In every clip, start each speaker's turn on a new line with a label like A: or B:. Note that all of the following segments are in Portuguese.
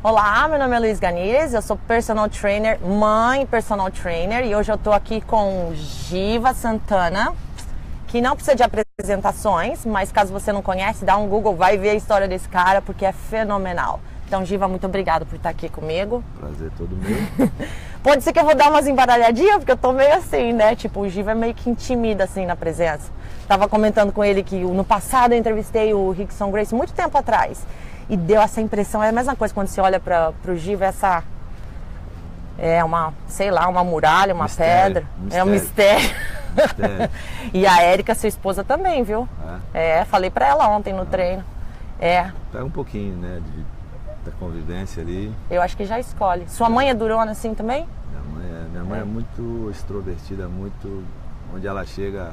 A: Olá, meu nome é Luiz Ganiz, eu sou personal trainer, mãe personal trainer, e hoje eu tô aqui com Giva Santana, que não precisa de apresentações, mas caso você não conhece, dá um Google, vai ver a história desse cara, porque é fenomenal. Então, Giva, muito obrigada por estar aqui comigo.
B: Prazer todo meu.
A: Pode ser que eu vou dar umas embaralhadinhas, porque eu tô meio assim, né? Tipo, o Giva é meio que intimida, assim, na presença. Tava comentando com ele que no passado eu entrevistei o Rickson Gracie muito tempo atrás. E deu essa impressão, é a mesma coisa quando você olha pro Giva, essa... É uma, sei lá, uma muralha, uma pedra. É um mistério. E a Érica, sua esposa, também, viu? Falei pra ela ontem no treino.
B: Pega um pouquinho, né, da convivência ali.
A: Eu acho que já escolhe. Sua mãe é durona assim também?
B: Minha mãe é muito extrovertida, muito... Onde ela chega,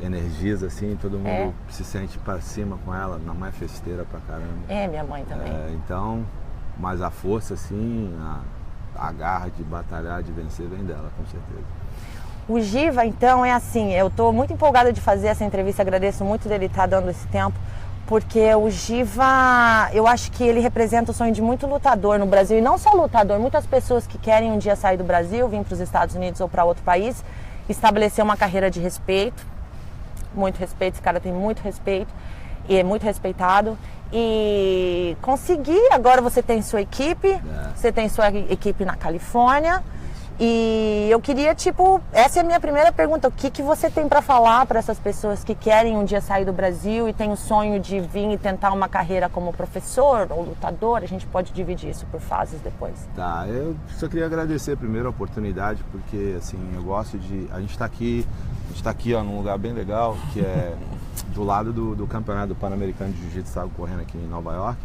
B: energiza assim, todo mundo se sente pra cima com ela. Minha mãe é festeira pra caramba.
A: Minha mãe também.
B: Então, mas a força assim, a garra de batalhar, de vencer vem dela, com certeza.
A: O Giva, então, é assim, eu tô muito empolgada de fazer essa entrevista, agradeço muito dele estar dando esse tempo, porque o Giva, eu acho que ele representa o sonho de muito lutador no Brasil, e não só lutador, muitas pessoas que querem um dia sair do Brasil, vir para os Estados Unidos ou para outro país, estabelecer uma carreira de respeito, muito respeito, esse cara tem muito respeito, e é muito respeitado, e conseguir, agora você tem sua equipe, você tem sua equipe na Califórnia, e eu queria, essa é a minha primeira pergunta, o que você tem para falar para essas pessoas que querem um dia sair do Brasil e têm o sonho de vir e tentar uma carreira como professor ou lutador? A gente pode dividir isso por fases depois.
B: Tá, eu só queria agradecer primeiro a oportunidade, porque assim, eu gosto de... A gente tá aqui ó, num lugar bem legal, que é do lado do Campeonato Pan-Americano de Jiu-Jitsu, estava correndo aqui em Nova York.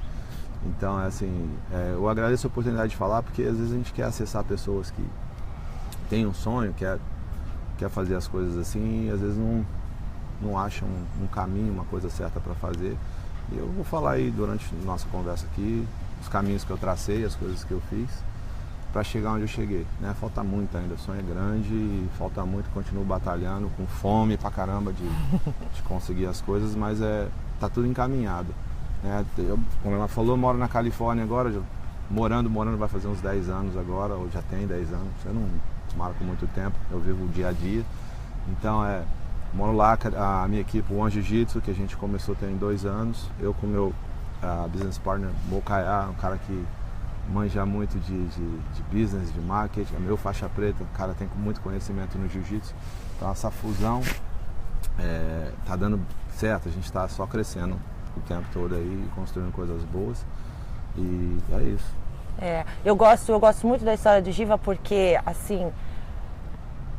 B: Então, assim, eu agradeço a oportunidade de falar, porque às vezes a gente quer acessar pessoas que tem um sonho, quer fazer as coisas assim, e às vezes não acham um caminho, uma coisa certa para fazer. E eu vou falar aí durante a nossa conversa aqui, os caminhos que eu tracei, as coisas que eu fiz, para chegar onde eu cheguei, né? Falta muito ainda, o sonho é grande, e falta muito, continuo batalhando, com fome pra caramba de conseguir as coisas, mas tá tudo encaminhado, né? Como ela falou, eu moro na Califórnia agora, morando vai fazer uns 10 anos agora, ou já tem 10 anos, eu não marco muito tempo, eu vivo o dia a dia. Então moro lá, a minha equipe, o One Jiu-Jitsu, que a gente começou tem 2 anos, eu com o meu business partner, Mokaya, um cara que manja muito de business, de marketing, é meu faixa preta, o cara tem muito conhecimento no Jiu-Jitsu. Então essa fusão tá dando certo, a gente tá só crescendo o tempo todo aí, construindo coisas boas, e é isso.
A: Eu gosto muito da história do Giva porque, assim,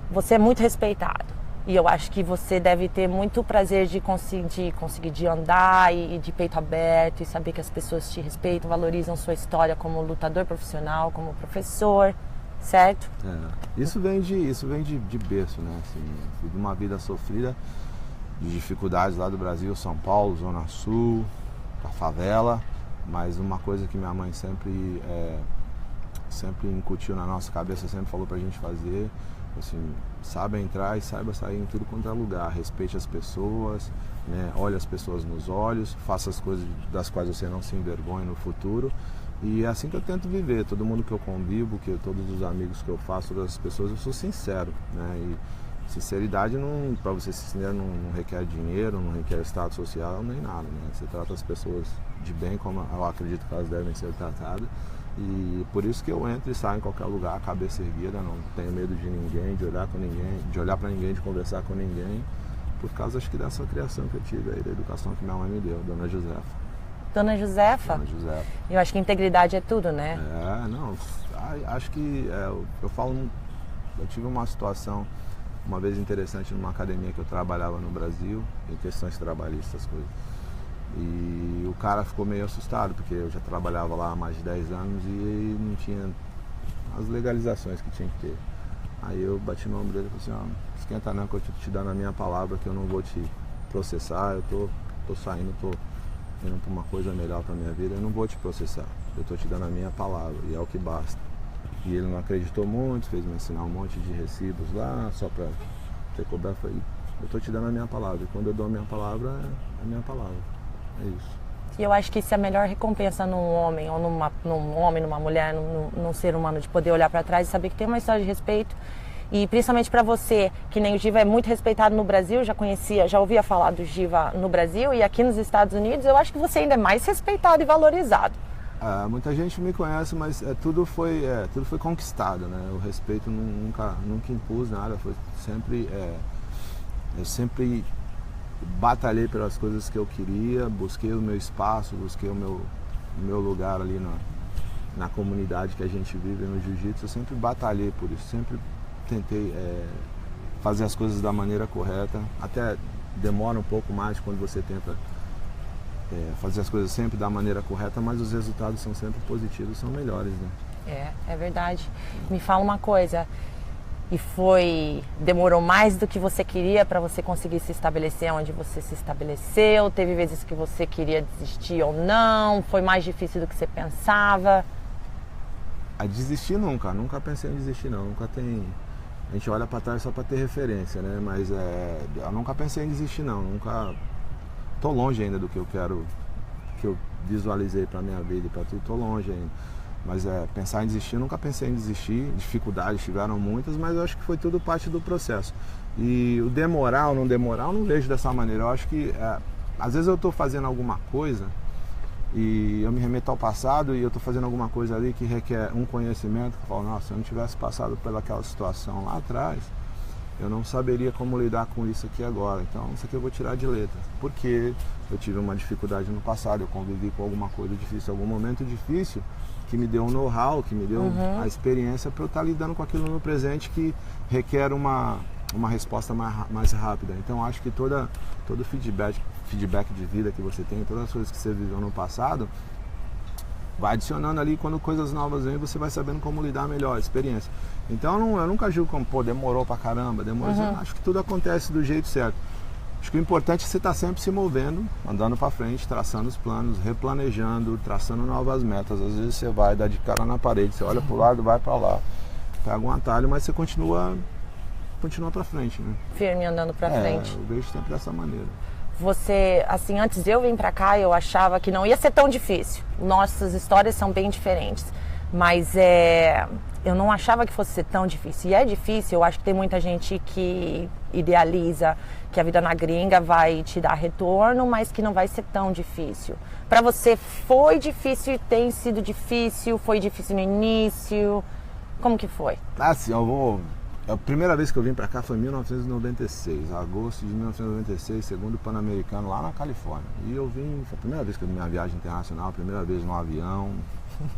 A: você é muito respeitado. E eu acho que você deve ter muito prazer de conseguir de andar e de peito aberto e saber que as pessoas te respeitam, valorizam sua história como lutador profissional, como professor, certo?
B: Isso vem de berço, né? Assim, fui de uma vida sofrida, de dificuldades lá do Brasil, São Paulo, Zona Sul, a favela. Mas uma coisa que minha mãe sempre incutiu na nossa cabeça, sempre falou pra gente fazer, assim, saiba entrar e saiba sair em tudo quanto é lugar, respeite as pessoas, né? Olhe as pessoas nos olhos, faça as coisas das quais você não se envergonhe no futuro. E é assim que eu tento viver, todo mundo que eu convivo, todos os amigos que eu faço, todas as pessoas, eu sou sincero, né? E sinceridade, para você ser sincero, não requer dinheiro, não requer status social, nem nada, né? Você trata as pessoas de bem como eu acredito que elas devem ser tratadas, e por isso que eu entro e saio em qualquer lugar, cabeça erguida, não tenho medo de ninguém, de olhar para ninguém, de conversar com ninguém, por causa, acho que, dessa criação que eu tive aí, da educação que minha mãe me deu, Dona Josefa.
A: Dona Josefa?
B: Dona Josefa.
A: Eu acho que integridade é tudo, né?
B: Acho que eu falo, eu tive uma situação uma vez interessante numa academia que eu trabalhava no Brasil, em questões trabalhistas, coisas. E o cara ficou meio assustado, porque eu já trabalhava lá há mais de 10 anos e não tinha as legalizações que tinha que ter. Aí eu bati no ombro dele e falei assim, esquenta não, que eu tô te dando a minha palavra, que eu não vou te processar, eu tô saindo, tô indo pra uma coisa melhor pra minha vida, eu não vou te processar, eu tô te dando a minha palavra, e é o que basta. E ele não acreditou muito, fez me assinar um monte de recibos lá, só pra ter cobrado. Eu falei, eu tô te dando a minha palavra, e quando eu dou a minha palavra, é a minha palavra. É isso.
A: E eu acho que isso é a melhor recompensa num homem, ou numa mulher, num ser humano, de poder olhar para trás e saber que tem uma história de respeito. E principalmente para você, que nem o Giva é muito respeitado no Brasil, já ouvia falar do Giva no Brasil, e aqui nos Estados Unidos eu acho que você ainda é mais respeitado e valorizado.
B: Muita gente me conhece, mas tudo foi conquistado, né? O respeito nunca impus nada, foi sempre, eu sempre batalhei pelas coisas que eu queria, busquei o meu espaço, busquei o meu lugar ali na comunidade que a gente vive no jiu-jitsu, eu sempre batalhei por isso, sempre tentei fazer as coisas da maneira correta, até demora um pouco mais quando você tenta fazer as coisas sempre da maneira correta, mas os resultados são sempre positivos, são melhores, né?
A: É verdade. Me fala uma coisa, demorou mais do que você queria para você conseguir se estabelecer onde você se estabeleceu? Teve vezes que você queria desistir ou não? Foi mais difícil do que você pensava?
B: Desistir nunca pensei em desistir não, a gente olha para trás só para ter referência, né? Mas eu nunca pensei em desistir não, tô longe ainda do que eu quero, que eu visualizei para minha vida e para tudo, tô longe ainda. Mas pensar em desistir, nunca pensei em desistir, dificuldades tiveram muitas, mas eu acho que foi tudo parte do processo. E o demorar ou não demorar, eu não vejo dessa maneira, eu acho que às vezes eu estou fazendo alguma coisa e eu me remeto ao passado e eu estou fazendo alguma coisa ali que requer um conhecimento, que eu falo, nossa, se eu não tivesse passado pelaquela situação lá atrás, eu não saberia como lidar com isso aqui agora. Então isso aqui eu vou tirar de letra, porque eu tive uma dificuldade no passado, eu convivi com alguma coisa difícil, algum momento difícil, que me deu um know-how, que me deu a experiência para eu estar lidando com aquilo no presente, que requer uma resposta mais rápida. Então acho que todo feedback de vida que você tem, todas as coisas que você viveu no passado, vai adicionando ali, quando coisas novas vêm, você vai sabendo como lidar melhor, a experiência. Então eu nunca julgo como, demorou pra caramba, acho que tudo acontece do jeito certo. Acho que o importante é você estar sempre se movendo, andando para frente, traçando os planos, replanejando, traçando novas metas. Às vezes você vai dar de cara na parede, você olha para o lado, vai para lá, pega um atalho, mas você continua para frente, né?
A: Firme, andando para frente.
B: Eu vejo sempre dessa maneira.
A: Você, assim, antes de eu vir para cá, eu achava que não ia ser tão difícil. Nossas histórias são bem diferentes, mas eu não achava que fosse ser tão difícil. E é difícil, eu acho que tem muita gente que idealiza que a vida na gringa vai te dar retorno, mas que não vai ser tão difícil. Para você foi difícil e tem sido difícil? Foi difícil no início? Como que foi?
B: Assim, a primeira vez que eu vim para cá foi em 1996, agosto de 1996, segundo Pan-Americano lá na Califórnia. E eu vim, foi a primeira vez que eu vi minha viagem internacional, a primeira vez no avião,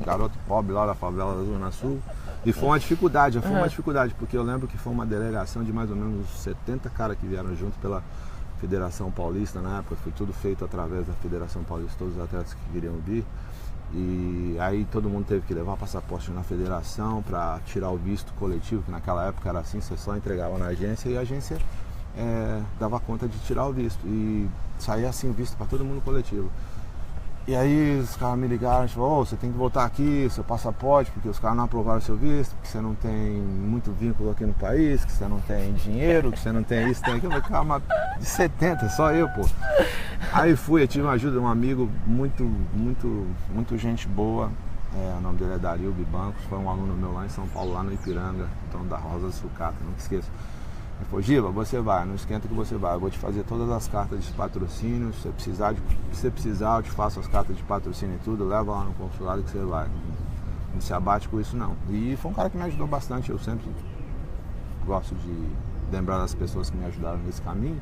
B: garoto pobre lá da favela da Zona Sul. E foi uma dificuldade, porque eu lembro que foi uma delegação de mais ou menos 70 caras que vieram junto pela Federação Paulista na época, foi tudo feito através da Federação Paulista, todos os atletas que queriam vir. E aí todo mundo teve que levar passaporte na federação para tirar o visto coletivo, que naquela época era assim, você só entregava na agência e a agência dava conta de tirar o visto. E saía assim o visto para todo mundo coletivo. E aí os caras me ligaram e falaram, você tem que voltar aqui, seu passaporte, porque os caras não aprovaram seu visto, que você não tem muito vínculo aqui no país, que você não tem dinheiro, que você não tem isso, tem aquilo. Eu falei, calma, de 70, só eu, pô. Aí fui, eu tive uma ajuda de um amigo muito gente boa, o nome dele é Dario Bibancos, foi um aluno meu lá em São Paulo, lá no Ipiranga, então da Rosa Sucata, não esqueça. Ele falou, Giva, você vai, não esquenta que você vai, eu vou te fazer todas as cartas de patrocínio, se você precisar, eu te faço as cartas de patrocínio e tudo, leva lá no consulado que você vai, não se abate com isso não. E foi um cara que me ajudou bastante, eu sempre gosto de lembrar das pessoas que me ajudaram nesse caminho.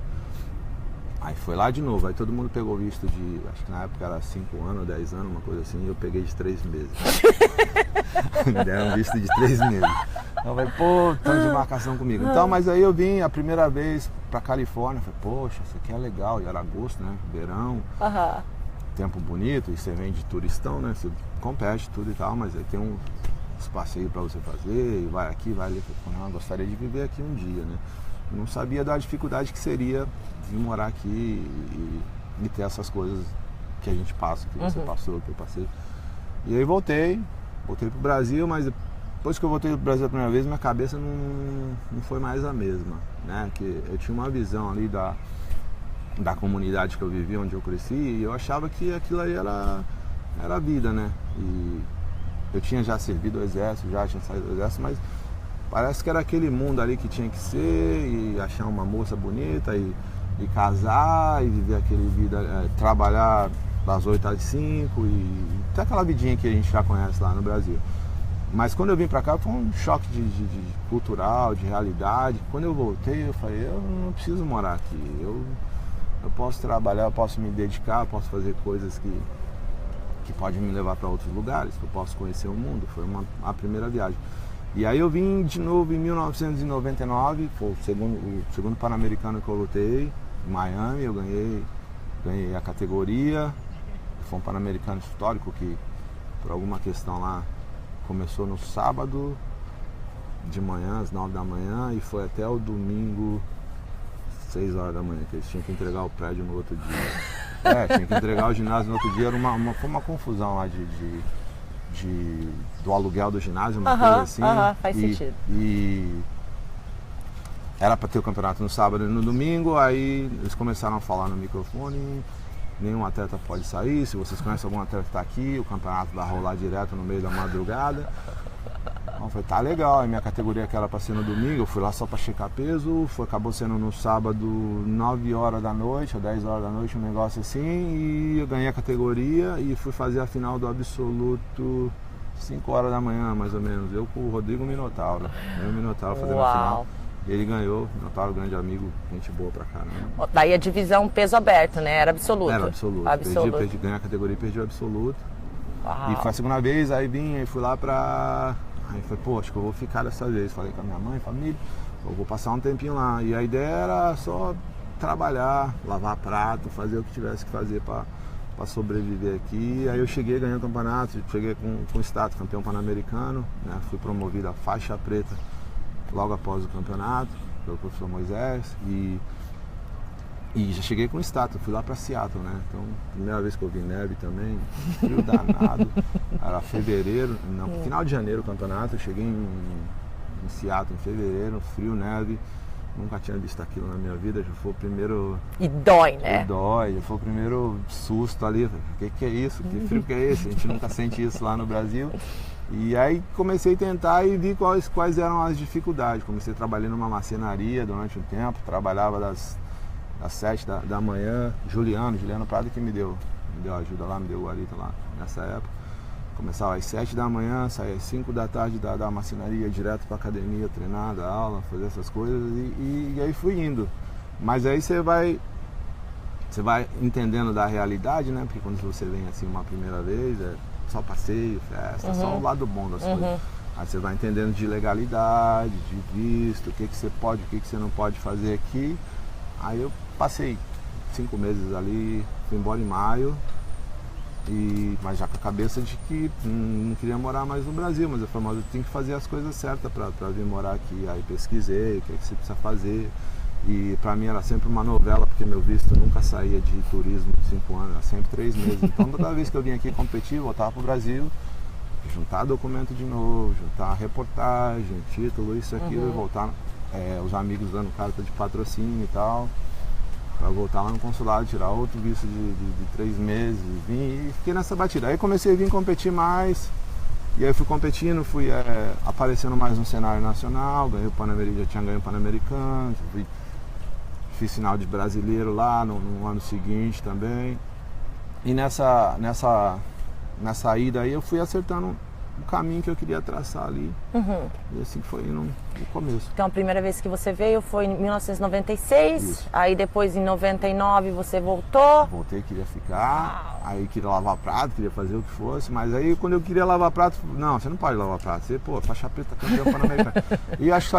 B: Aí foi lá de novo, aí todo mundo pegou visto de, acho que na época era 5 anos, 10 anos, uma coisa assim, e eu peguei de 3 meses. Me deram visto de 3 meses. Então eu falei, pô, tanto de marcação comigo. Então, mas aí eu vim a primeira vez pra Califórnia, falei, poxa, isso aqui é legal, e era agosto, né, verão, tempo bonito, e você vem de turistão, né, você compete tudo e tal, mas aí tem uns passeios pra você fazer, e vai aqui, vai ali. Eu falei, gostaria de viver aqui um dia, né. Eu não sabia da dificuldade que seria vir morar aqui e ter essas coisas que a gente passa, que você passou, que eu passei. E aí voltei pro Brasil, mas depois que eu voltei pro Brasil a primeira vez, minha cabeça não foi mais a mesma, né? Que eu tinha uma visão ali da comunidade que eu vivia, onde eu cresci, e eu achava que aquilo aí era a vida, né? E eu tinha já servido o exército, já tinha saído do exército, mas parece que era aquele mundo ali que tinha que ser, e achar uma moça bonita, e casar, e viver aquele vida, trabalhar das 8 às 5, e até aquela vidinha que a gente já conhece lá no Brasil. Mas quando eu vim pra cá foi um choque de cultural, de realidade. Quando eu voltei, eu falei, eu não preciso morar aqui, eu posso trabalhar, eu posso me dedicar, eu posso fazer coisas que podem me levar para outros lugares, que eu posso conhecer o mundo. Foi a primeira viagem. E aí eu vim de novo em 1999, foi o segundo Pan-Americano que eu lutei, em Miami. Eu ganhei a categoria. Foi um Pan-Americano histórico que, por alguma questão lá, começou no sábado de manhã, às 9 da manhã, e foi até o domingo, 6 horas da manhã, que eles tinham que entregar o prédio no outro dia. Tinha que entregar o ginásio no outro dia. Foi uma confusão lá do aluguel do ginásio, uma coisa assim.
A: Faz sentido.
B: E era para ter o campeonato no sábado e no domingo, aí eles começaram a falar no microfone, nenhum atleta pode sair, se vocês conhecem algum atleta que está aqui, o campeonato vai rolar direto no meio da madrugada. Então foi, tá legal, a minha categoria que era para ser no domingo, eu fui lá só para checar peso, acabou sendo no sábado 9 horas da noite, ou 10 horas da noite, um negócio assim, e eu ganhei a categoria e fui fazer a final do absoluto 5 horas da manhã, mais ou menos, eu com o Rodrigo Minotauro, eu e o Minotauro fazendo a final. Ele ganhou, Minotauro, grande amigo, gente boa pra caramba.
A: Daí a divisão peso aberto, né? Era absoluto.
B: Era absoluto. Ganhei a categoria e perdi o absoluto.
A: Uau.
B: E foi a segunda vez, aí fui lá pra... Aí falei, pô, acho que eu vou ficar dessa vez. Falei com a minha mãe, família, eu vou passar um tempinho lá. E a ideia era só trabalhar, lavar prato, fazer o que tivesse que fazer pra sobreviver aqui. Aí eu cheguei, ganhei o campeonato, cheguei com status campeão pan-americano, né? Fui promovido a faixa preta logo após o campeonato, pelo professor Moisés, e já cheguei com status, fui lá pra Seattle, né? Então, primeira vez que eu vi neve também, frio danado, era fevereiro, no final de janeiro o campeonato, eu cheguei em Seattle em fevereiro, frio, neve, nunca tinha visto aquilo na minha vida, já foi o primeiro...
A: E dói, né?
B: Já foi o primeiro susto ali, o que é isso? Que frio que é esse? A gente nunca sente isso lá no Brasil. E aí comecei a tentar e vi quais eram as dificuldades. Comecei trabalhando numa marcenaria durante um tempo, trabalhava das 7 da manhã. Juliano Prado que me deu ajuda lá, me deu guarita lá nessa época. Começava às 7 da manhã, saía às 5 da tarde da marcenaria, direto para academia, treinar, dar aula, fazer essas coisas e aí fui indo. Mas aí você vai entendendo da realidade, né? Porque quando você vem assim uma primeira vez, só passeio, festa, só o lado bom das coisas. Aí você vai entendendo de legalidade, de visto, o que você pode, o que você não pode fazer aqui. Aí eu passei 5 meses ali, fui embora em maio, mas já com a cabeça de que não queria morar mais no Brasil, mas eu falei, mas eu tenho que fazer as coisas certas para vir morar aqui. Aí pesquisei o que você precisa fazer. E pra mim era sempre uma novela, porque meu visto nunca saía de turismo de 5 anos, era sempre 3 meses. Então toda vez que eu vinha aqui competir, voltava pro Brasil, juntar documento de novo, juntar reportagem, título, isso, aquilo, e voltar, os amigos dando carta de patrocínio e tal, pra voltar lá no consulado, tirar outro visto de 3 meses, vim e fiquei nessa batida. Aí comecei a vir competir mais, e aí fui competindo, fui aparecendo mais no cenário nacional, ganhei o Pan-Americano, já tinha ganho o Pan-Americano, fiz final de brasileiro lá no ano seguinte também. E nessa ida aí eu fui acertando o caminho que eu queria traçar ali. E assim foi no começo.
A: Então a primeira vez que você veio foi em 1996, isso. Aí depois em 99 você voltou.
B: Voltei, queria ficar, aí queria lavar prato, queria fazer o que fosse, mas aí quando eu queria lavar prato, não, você não pode lavar prato, você, faixa preta, campeão pan-americano. E acho que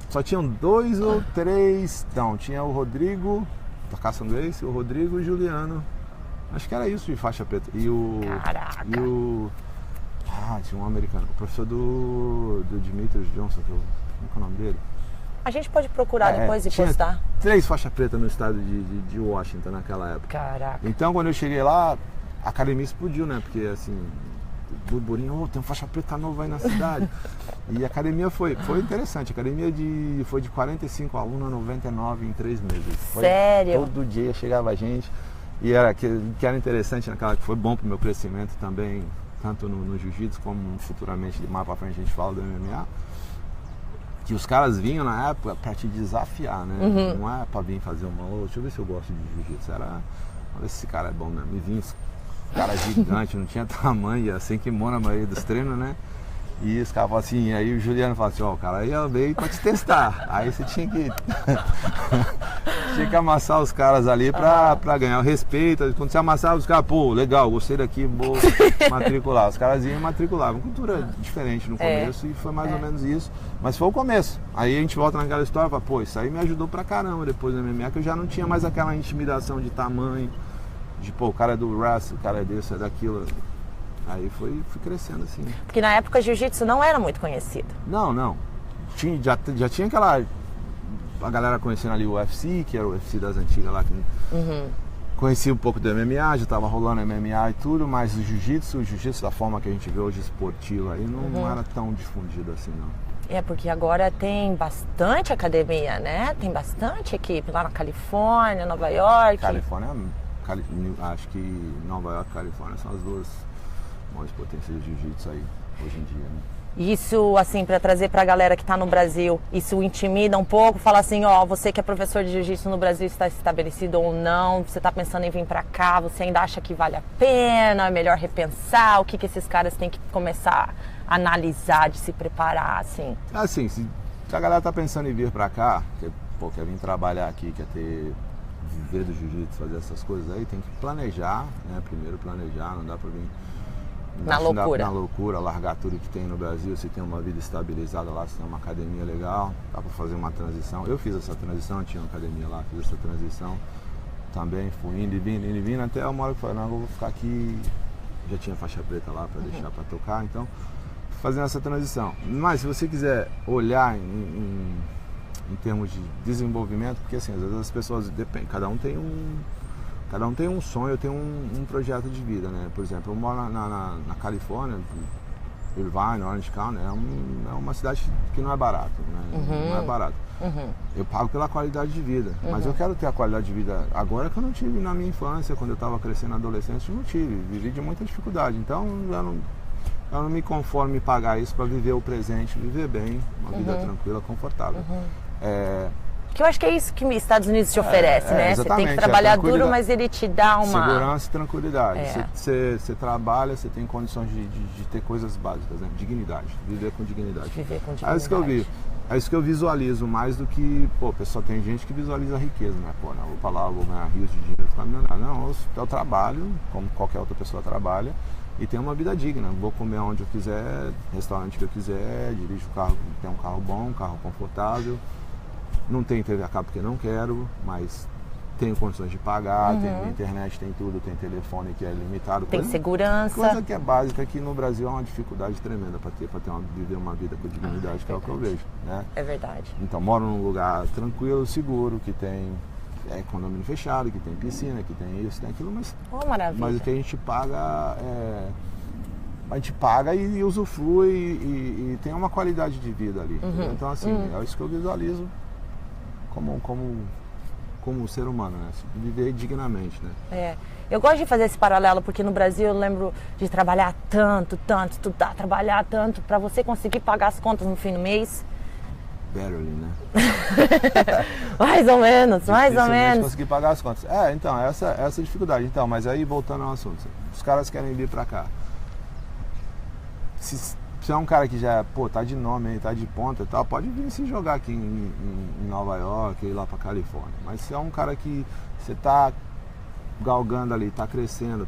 B: só tinham 2 ou 3, não, tinha o Rodrigo, da Carson Gracie, o Rodrigo e o Juliano, acho que era isso de faixa preta.
A: Caraca!
B: Tinha um americano, o professor do Demetrius Johnson, como é o nome dele?
A: A gente pode procurar depois e postar.
B: 3 faixas pretas no estado de Washington naquela época.
A: Caraca.
B: Então quando eu cheguei lá, a academia explodiu, né? Porque assim, burburinho, tem um faixa preta novo aí na cidade. E a academia foi interessante, a academia foi de 45 alunos a 99 em 3 meses.
A: Sério?
B: Todo dia chegava gente, e que era interessante naquela, que foi bom pro meu crescimento também, tanto no jiu-jitsu como futuramente, mais pra frente a gente fala do MMA, que os caras vinham na época pra te desafiar, né? Não é pra vir fazer deixa eu ver se eu gosto de jiu-jitsu, era, olha esse cara é bom mesmo, e vinha os caras gigantes, não tinha tamanho, sem kimono a maioria dos treinos, né? E os caras falavam assim, aí o Juliano falava assim, o cara aí veio pra te testar, aí você tinha que amassar os caras ali pra ganhar o respeito. Quando você amassava os caras, pô, legal, gostei daqui, vou matricular. Os caras iam matricular. Uma cultura diferente no começo e foi mais ou menos isso. Mas foi o começo. Aí a gente volta naquela história e fala, pô, isso aí me ajudou pra caramba depois do MMA, que eu já não tinha mais aquela intimidação de tamanho, de pô, o cara é do wrestling, o cara é desse, é daquilo. Aí fui crescendo assim.
A: Porque na época jiu-jitsu não era muito conhecido.
B: Não. Já tinha aquela... A galera conhecendo ali o UFC, que era o UFC das antigas lá, que conhecia um pouco do MMA, já tava rolando MMA e tudo, mas o jiu-jitsu da forma que a gente vê hoje esportivo aí, não era tão difundido assim, não.
A: É, porque agora tem bastante academia, né? Tem bastante equipe lá na Califórnia, Nova York.
B: Acho que Nova York e Califórnia são as duas maiores potências de jiu-jitsu aí, hoje em dia, né?
A: Isso, assim, para trazer para a galera que está no Brasil, isso intimida um pouco? Fala assim, ó, você que é professor de jiu-jitsu no Brasil, está estabelecido ou não? Você está pensando em vir para cá? Você ainda acha que vale a pena? É melhor repensar? O que esses caras têm que começar a analisar, de se preparar, assim?
B: Assim, se a galera tá pensando em vir para cá, quer vir trabalhar aqui, viver do jiu-jitsu, fazer essas coisas aí, tem que planejar, né? Primeiro planejar, não dá para vir...
A: Na
B: loucura, largar tudo que tem no Brasil, você tem uma vida estabilizada lá, você tem uma academia legal, dá pra fazer uma transição. Eu fiz essa transição, tinha uma academia lá, fiz essa transição também, fui indo e vindo, até uma hora que eu falei, não, eu vou ficar aqui, já tinha faixa preta lá pra deixar pra tocar, então, fazendo essa transição. Mas se você quiser olhar em termos de desenvolvimento, porque assim, às vezes as pessoas, depende, cada um tem um sonho, tem um projeto de vida, né? Por exemplo, eu moro na Califórnia, Irvine, Orange County, é uma cidade que não é barata, né? Não é barato. Eu pago pela qualidade de vida, mas eu quero ter a qualidade de vida agora que eu não tive na minha infância, quando eu estava crescendo na adolescência, eu não tive, vivi de muita dificuldade, então eu não me conformo em pagar isso para viver o presente, viver bem, uma vida tranquila, confortável.
A: Que eu acho que é isso que os Estados Unidos te oferece, né? Você tem que trabalhar duro, mas ele te dá uma...
B: Segurança e tranquilidade. Você trabalha, você tem condições de ter coisas básicas, né? Dignidade, viver com dignidade.
A: Viver com dignidade.
B: É isso que eu vi. É isso que eu visualizo, mais do que... Pô, pessoal, tem gente que visualiza a riqueza, né? Pô, não, vou pra lá, vou ganhar rios de dinheiro, ficar milionário. Não, eu trabalho, como qualquer outra pessoa trabalha, e tenho uma vida digna. Vou comer onde eu quiser, restaurante que eu quiser, dirijo o carro, tenho um carro bom, um carro confortável. Não tenho TV a cabo porque não quero, mas tenho condições de pagar, tem internet, tem tudo, tem telefone que é limitado.
A: Tem segurança.
B: Coisa que é básica, que no Brasil é uma dificuldade tremenda para viver uma vida com dignidade, que é o que eu vejo, né?
A: É verdade.
B: Então, moro num lugar tranquilo, seguro, que tem condomínio fechado, que tem piscina, que tem isso, tem aquilo, mas, mas o que a gente paga a gente paga e usufrui e tem uma qualidade de vida ali. Então, assim, é isso que eu visualizo como ser humano, né? Viver dignamente, né?
A: Eu gosto de fazer esse paralelo porque no Brasil eu lembro de trabalhar tanto, estudar, trabalhar tanto para você conseguir pagar as contas no fim do mês.
B: Barely, né?
A: mais ou menos.
B: Conseguir pagar as contas. Então, essa é a dificuldade. Então, mas aí voltando ao assunto, os caras querem vir pra cá. Se é um cara que já, tá de nome aí, tá de ponta e tal, pode vir se jogar aqui em Nova York, ir lá pra Califórnia. Mas se é um cara que você tá galgando ali, tá crescendo,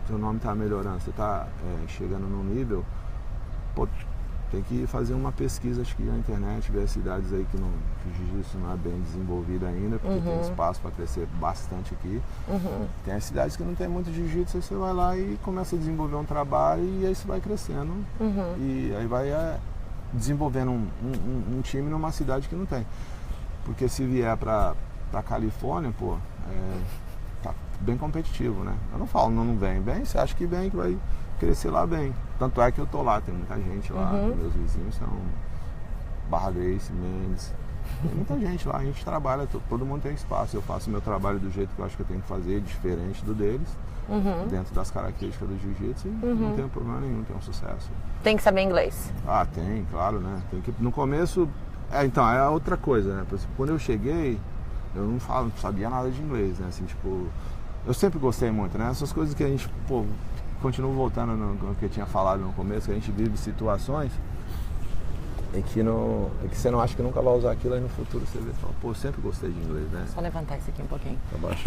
B: seu nome tá melhorando, você tá chegando num nível, tem que fazer uma pesquisa, acho que na internet, ver as cidades aí que o jiu-jitsu não é bem desenvolvido ainda, porque tem espaço para crescer bastante aqui. Tem as cidades que não tem muito jiu-jitsu, aí você vai lá e começa a desenvolver um trabalho e aí você vai crescendo. E aí vai desenvolvendo um time numa cidade que não tem. Porque se vier pra Califórnia, tá bem competitivo, né? Eu não falo, não vem. Você acha que vem, que vai crescer lá bem. Tanto é que eu tô lá, tem muita gente lá, meus vizinhos são Barra Grace, Mendes, tem muita gente lá, a gente trabalha, todo mundo tem espaço, eu faço meu trabalho do jeito que eu acho que eu tenho que fazer, diferente do deles, dentro das características do jiu-jitsu, e não tem problema nenhum, tem um sucesso.
A: Tem que saber inglês.
B: Ah, tem, claro, né? Tem que, no começo, então, é outra coisa, né? Por exemplo, quando eu cheguei, eu não sabia nada de inglês, né? Assim, tipo, eu sempre gostei muito, né? Essas coisas que a gente, continuo voltando no que eu tinha falado no começo, que a gente vive situações em que você não acha que nunca vai usar aquilo, aí no futuro você vê e fala, eu sempre gostei de inglês, né?
A: Só levantar isso aqui um pouquinho.
B: Tá baixo.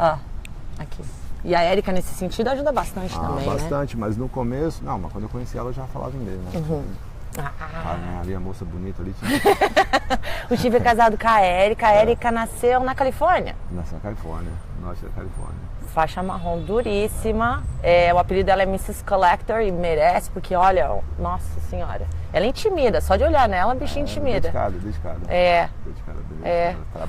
A: Aqui. E a Érica, nesse sentido, ajuda bastante também,
B: bastante, mas no começo, não, mas quando eu conheci ela eu já falava inglês, né? Ali a moça bonita ali tinha...
A: O Steve é casado com a Érica nasceu na Califórnia.
B: Nasceu na Califórnia, norte da Califórnia.
A: Faixa marrom duríssima, o apelido dela é Mrs. Collector e merece, porque olha, nossa senhora, ela intimida, só de olhar nela a bichinha intimida.
B: Dedicada.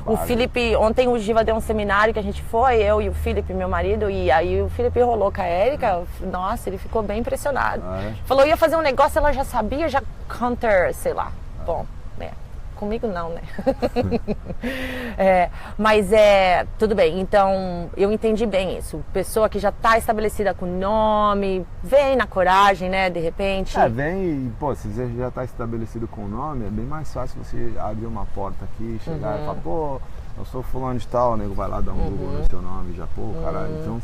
A: O Felipe, ontem o Giva deu um seminário que a gente foi, eu e o Felipe, meu marido, e aí o Felipe rolou com a Érica, nossa, ele ficou bem impressionado. Falou, ia fazer um negócio, ela já sabia, já counter, sei lá, bom, comigo não, né? Mas tudo bem, então eu entendi bem isso. Pessoa que já está estabelecida com nome, vem na coragem, né, de repente.
B: Vem e, se você já está estabelecido com o nome, é bem mais fácil você abrir uma porta aqui, chegar e falar, eu sou fulano de tal, o nego vai lá dar um Google no seu nome, já, caralho. Então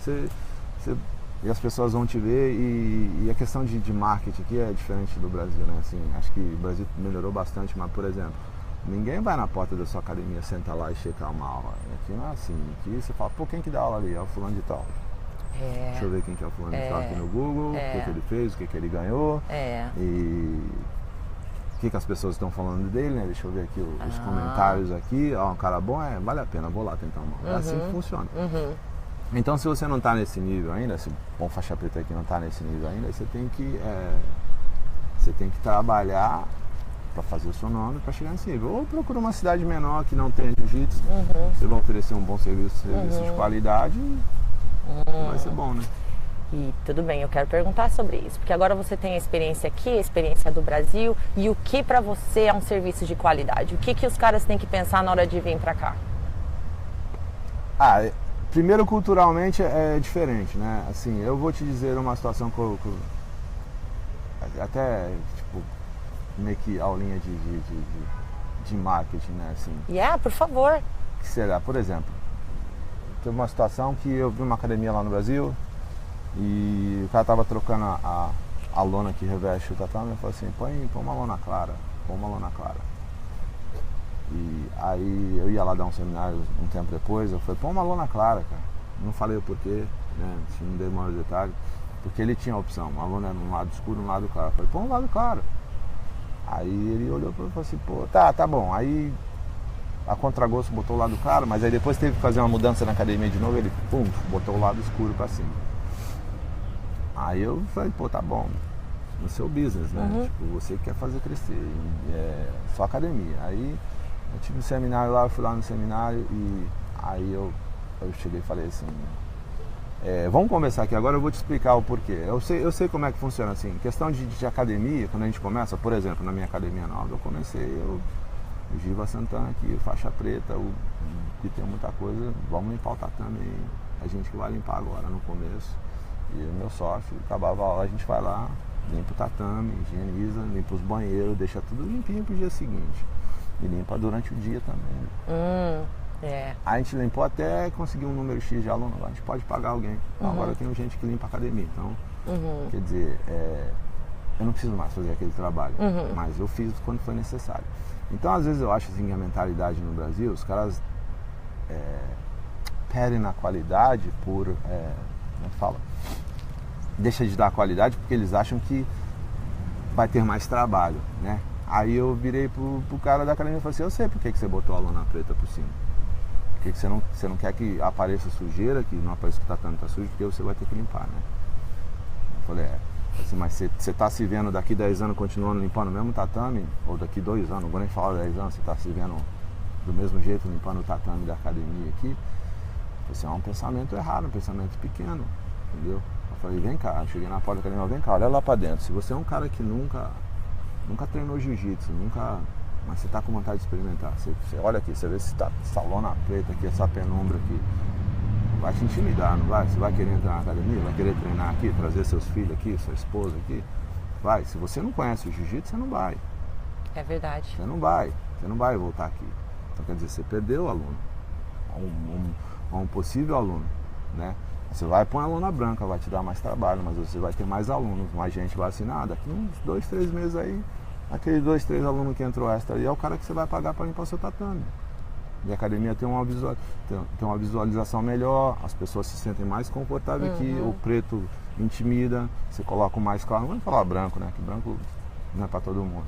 B: e as pessoas vão te ver e a questão de marketing aqui é diferente do Brasil, né? Assim, acho que o Brasil melhorou bastante, mas, por exemplo, ninguém vai na porta da sua academia, senta lá e checar uma aula. Aqui não é assim. Aqui você fala, quem que dá aula ali? É o fulano de tal. Deixa eu ver quem que é o fulano de tal aqui no Google, o que ele fez, o que ele ganhou. E o que as pessoas estão falando dele, né? Deixa eu ver aqui os comentários aqui. Um cara bom, vale a pena, vou lá tentar uma. É assim que funciona. Então, se você não está nesse nível ainda, se bom faixa preta aqui não está nesse nível ainda, você tem que trabalhar para fazer o seu nome, para chegar nesse nível. Ou procura uma cidade menor que não tenha jiu-jitsu, você vai oferecer um bom serviço de qualidade, vai ser bom, né?
A: E tudo bem, eu quero perguntar sobre isso, porque agora você tem a experiência aqui, a experiência do Brasil, e o que para você é um serviço de qualidade? O que os caras têm que pensar na hora de vir para cá?
B: Primeiro, culturalmente é diferente, né? Assim, eu vou te dizer uma situação que eu até, meio que aulinha de marketing, né? Assim,
A: por favor.
B: Que será? Por exemplo, teve uma situação que eu vi uma academia lá no Brasil e o cara tava trocando a lona que reveste o tatame, eu falei assim, põe uma lona clara, E aí eu ia lá dar um seminário um tempo depois, eu falei, põe uma lona clara, cara. Não falei o porquê, né? Não dei maior detalhe, porque ele tinha a opção, uma lona num lado escuro e um lado claro. Eu falei, põe um lado claro. Aí ele olhou para mim e falou assim, tá bom. Aí a contragosto botou o lado claro, mas aí depois teve que fazer uma mudança na academia de novo, ele botou o lado escuro para cima. Aí eu falei, tá bom, no seu business, né? Você quer fazer crescer, sua academia. Aí eu tive um seminário lá, eu fui lá no seminário e aí eu cheguei e falei assim, vamos conversar aqui, agora eu vou te explicar o porquê. Eu sei como é que funciona, assim, questão de academia, quando a gente começa, por exemplo, na minha academia nova, eu comecei, o Giva Santana aqui, faixa preta, que tem muita coisa, vamos limpar o tatame, a gente que vai limpar agora no começo, e o meu sócio, acabava a aula, a gente vai lá, limpa o tatame, higieniza, limpa os banheiros, deixa tudo limpinho pro dia seguinte, e limpa durante o dia também. A gente limpou até conseguir um número X de aluno, a gente pode pagar alguém. Agora eu tenho gente que limpa a academia, então, quer dizer, eu não preciso mais fazer aquele trabalho, mas eu fiz quando foi necessário. Então, às vezes eu acho assim, que a mentalidade no Brasil, os caras perdem na qualidade por, como é que fala? Deixa de dar qualidade porque eles acham que vai ter mais trabalho, né? Aí eu virei pro cara da academia e falei assim, eu sei por que você botou a lona preta por cima. Porque você não quer que apareça sujeira, que não apareça que o tatame tá sujo, porque você vai ter que limpar, né? Eu falei, assim, mas você tá se vendo daqui 10 anos continuando limpando o mesmo tatame, ou daqui 2 anos, não vou nem falar 10 anos, você tá se vendo do mesmo jeito limpando o tatame da academia aqui? Esse é um pensamento errado, um pensamento pequeno, entendeu? Eu Eu falei, vem cá, eu cheguei na porta da academia, vem cá, olha lá pra dentro. Se você é um cara que nunca treinou jiu-jitsu, mas você tá com vontade de experimentar, você olha aqui, você vê se tá essa lona preta aqui, essa penumbra aqui, vai te intimidar, não vai? Você vai querer entrar na academia, vai querer treinar aqui, trazer seus filhos aqui, sua esposa aqui? Vai, se você não conhece o jiu-jitsu, você não vai.
A: É verdade.
B: Você não vai voltar aqui. Então quer dizer, você perdeu o aluno, um possível aluno, né? Você vai pôr uma lona branca, vai te dar mais trabalho, mas você vai ter mais alunos, mais gente vacinada. Daqui uns 2, 3 meses aí, aqueles 2, 3 alunos que entrou extra aí é o cara que você vai pagar para limpar o seu tatame. E a academia tem uma visualização melhor, as pessoas se sentem mais confortáveis aqui, o preto intimida, você coloca o mais claro, não vamos falar branco, né? Que branco não é para todo mundo.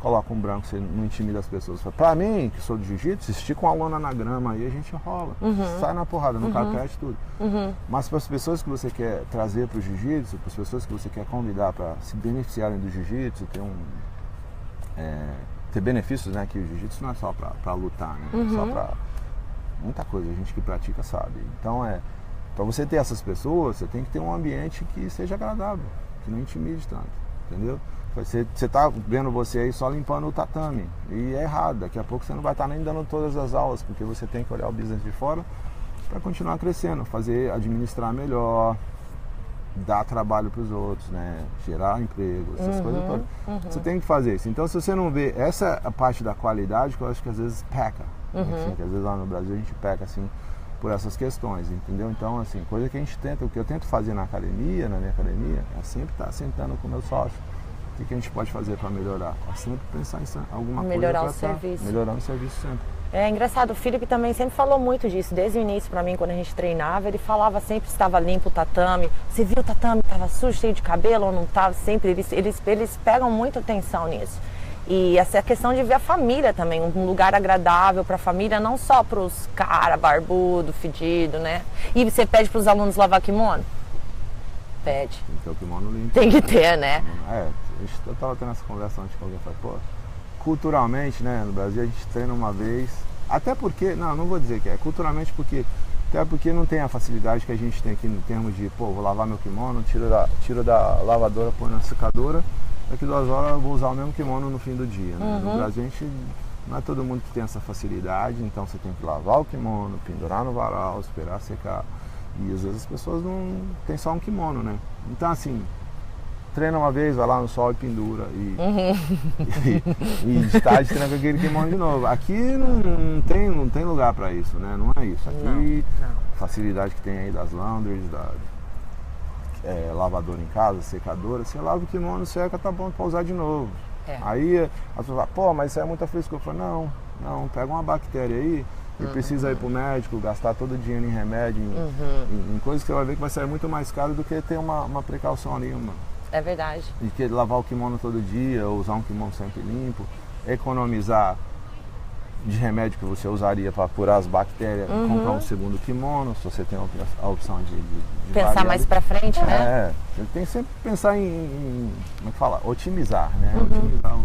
B: Coloca um branco, você não intimida as pessoas. Pra mim, que sou de jiu-jitsu, estica uma lona na grama aí, a gente rola. Sai na porrada, no carpete, tudo. Mas para as pessoas que você quer trazer pro jiu-jitsu, para as pessoas que você quer convidar para se beneficiarem do jiu-jitsu, ter benefícios, né? Que o jiu-jitsu não é só pra lutar, né? Só pra muita coisa, a gente que pratica sabe. Então para você ter essas pessoas, você tem que ter um ambiente que seja agradável, que não intimide tanto, entendeu? Você tá vendo você aí só limpando o tatame, e é errado, daqui a pouco você não vai estar nem dando todas as aulas, porque você tem que olhar o business de fora para continuar crescendo, administrar melhor, dar trabalho para os outros, né? Gerar emprego, essas coisas todas. Você tem que fazer isso. Então, se você não vê essa a parte da qualidade, que eu acho que às vezes peca, assim, que às vezes lá no Brasil a gente peca assim por essas questões, entendeu? Então, assim, coisa que a gente tenta, o que eu tento fazer na minha academia, é sempre estar sentando com o meu sócio. O que a gente pode fazer para melhorar? É sempre pensar em alguma
A: melhorar
B: coisa para
A: melhorar
B: o serviço sempre.
A: É engraçado, o Felipe também sempre falou muito disso, desde o início para mim, quando a gente treinava, ele falava sempre que estava limpo o tatame. Você viu o tatame, estava sujo, cheio de cabelo ou não estava? Sempre, eles pegam muito atenção nisso. E essa questão de ver a família também, um lugar agradável para a família, não só para os caras barbudo, fedido, né? E você pede para os alunos lavar kimono? Pede.
B: Tem que ter o kimono limpo.
A: Tem que ter, né?
B: Eu estava tendo essa conversa antes com alguém, falei, culturalmente, né, no Brasil a gente treina uma vez, até porque, não vou dizer que é, culturalmente até porque não tem a facilidade que a gente tem aqui no termo de, vou lavar meu kimono, tiro da lavadora, põe na secadora, daqui 2 horas eu vou usar o mesmo kimono no fim do dia, né? No Brasil a gente, não é todo mundo que tem essa facilidade, então você tem que lavar o kimono, pendurar no varal, esperar secar, e às vezes as pessoas não tem só um kimono, né? Então assim, treina uma vez, vai lá no sol e pendura e de tarde treina com aquele kimono de novo. Aqui não tem lugar para isso, né? Não é isso. Aqui, facilidade que tem aí das laundries, lavadora em casa, secadora, você lava o kimono, seca, tá bom para usar de novo. Aí as pessoas falam, mas isso é muita frescura. Eu falo, não, pega uma bactéria aí e precisa ir pro médico, gastar todo o dinheiro em remédio, em coisas que você vai ver que vai sair muito mais caro do que ter uma precaução ali,
A: É verdade.
B: De que lavar o kimono todo dia, usar um kimono sempre limpo, economizar de remédio que você usaria para curar as bactérias, comprar um segundo kimono, se você tem a opção de
A: pensar
B: variar.
A: mais para frente, né?
B: Ele tem que sempre pensar em como é que fala? Otimizar, né? Otimizar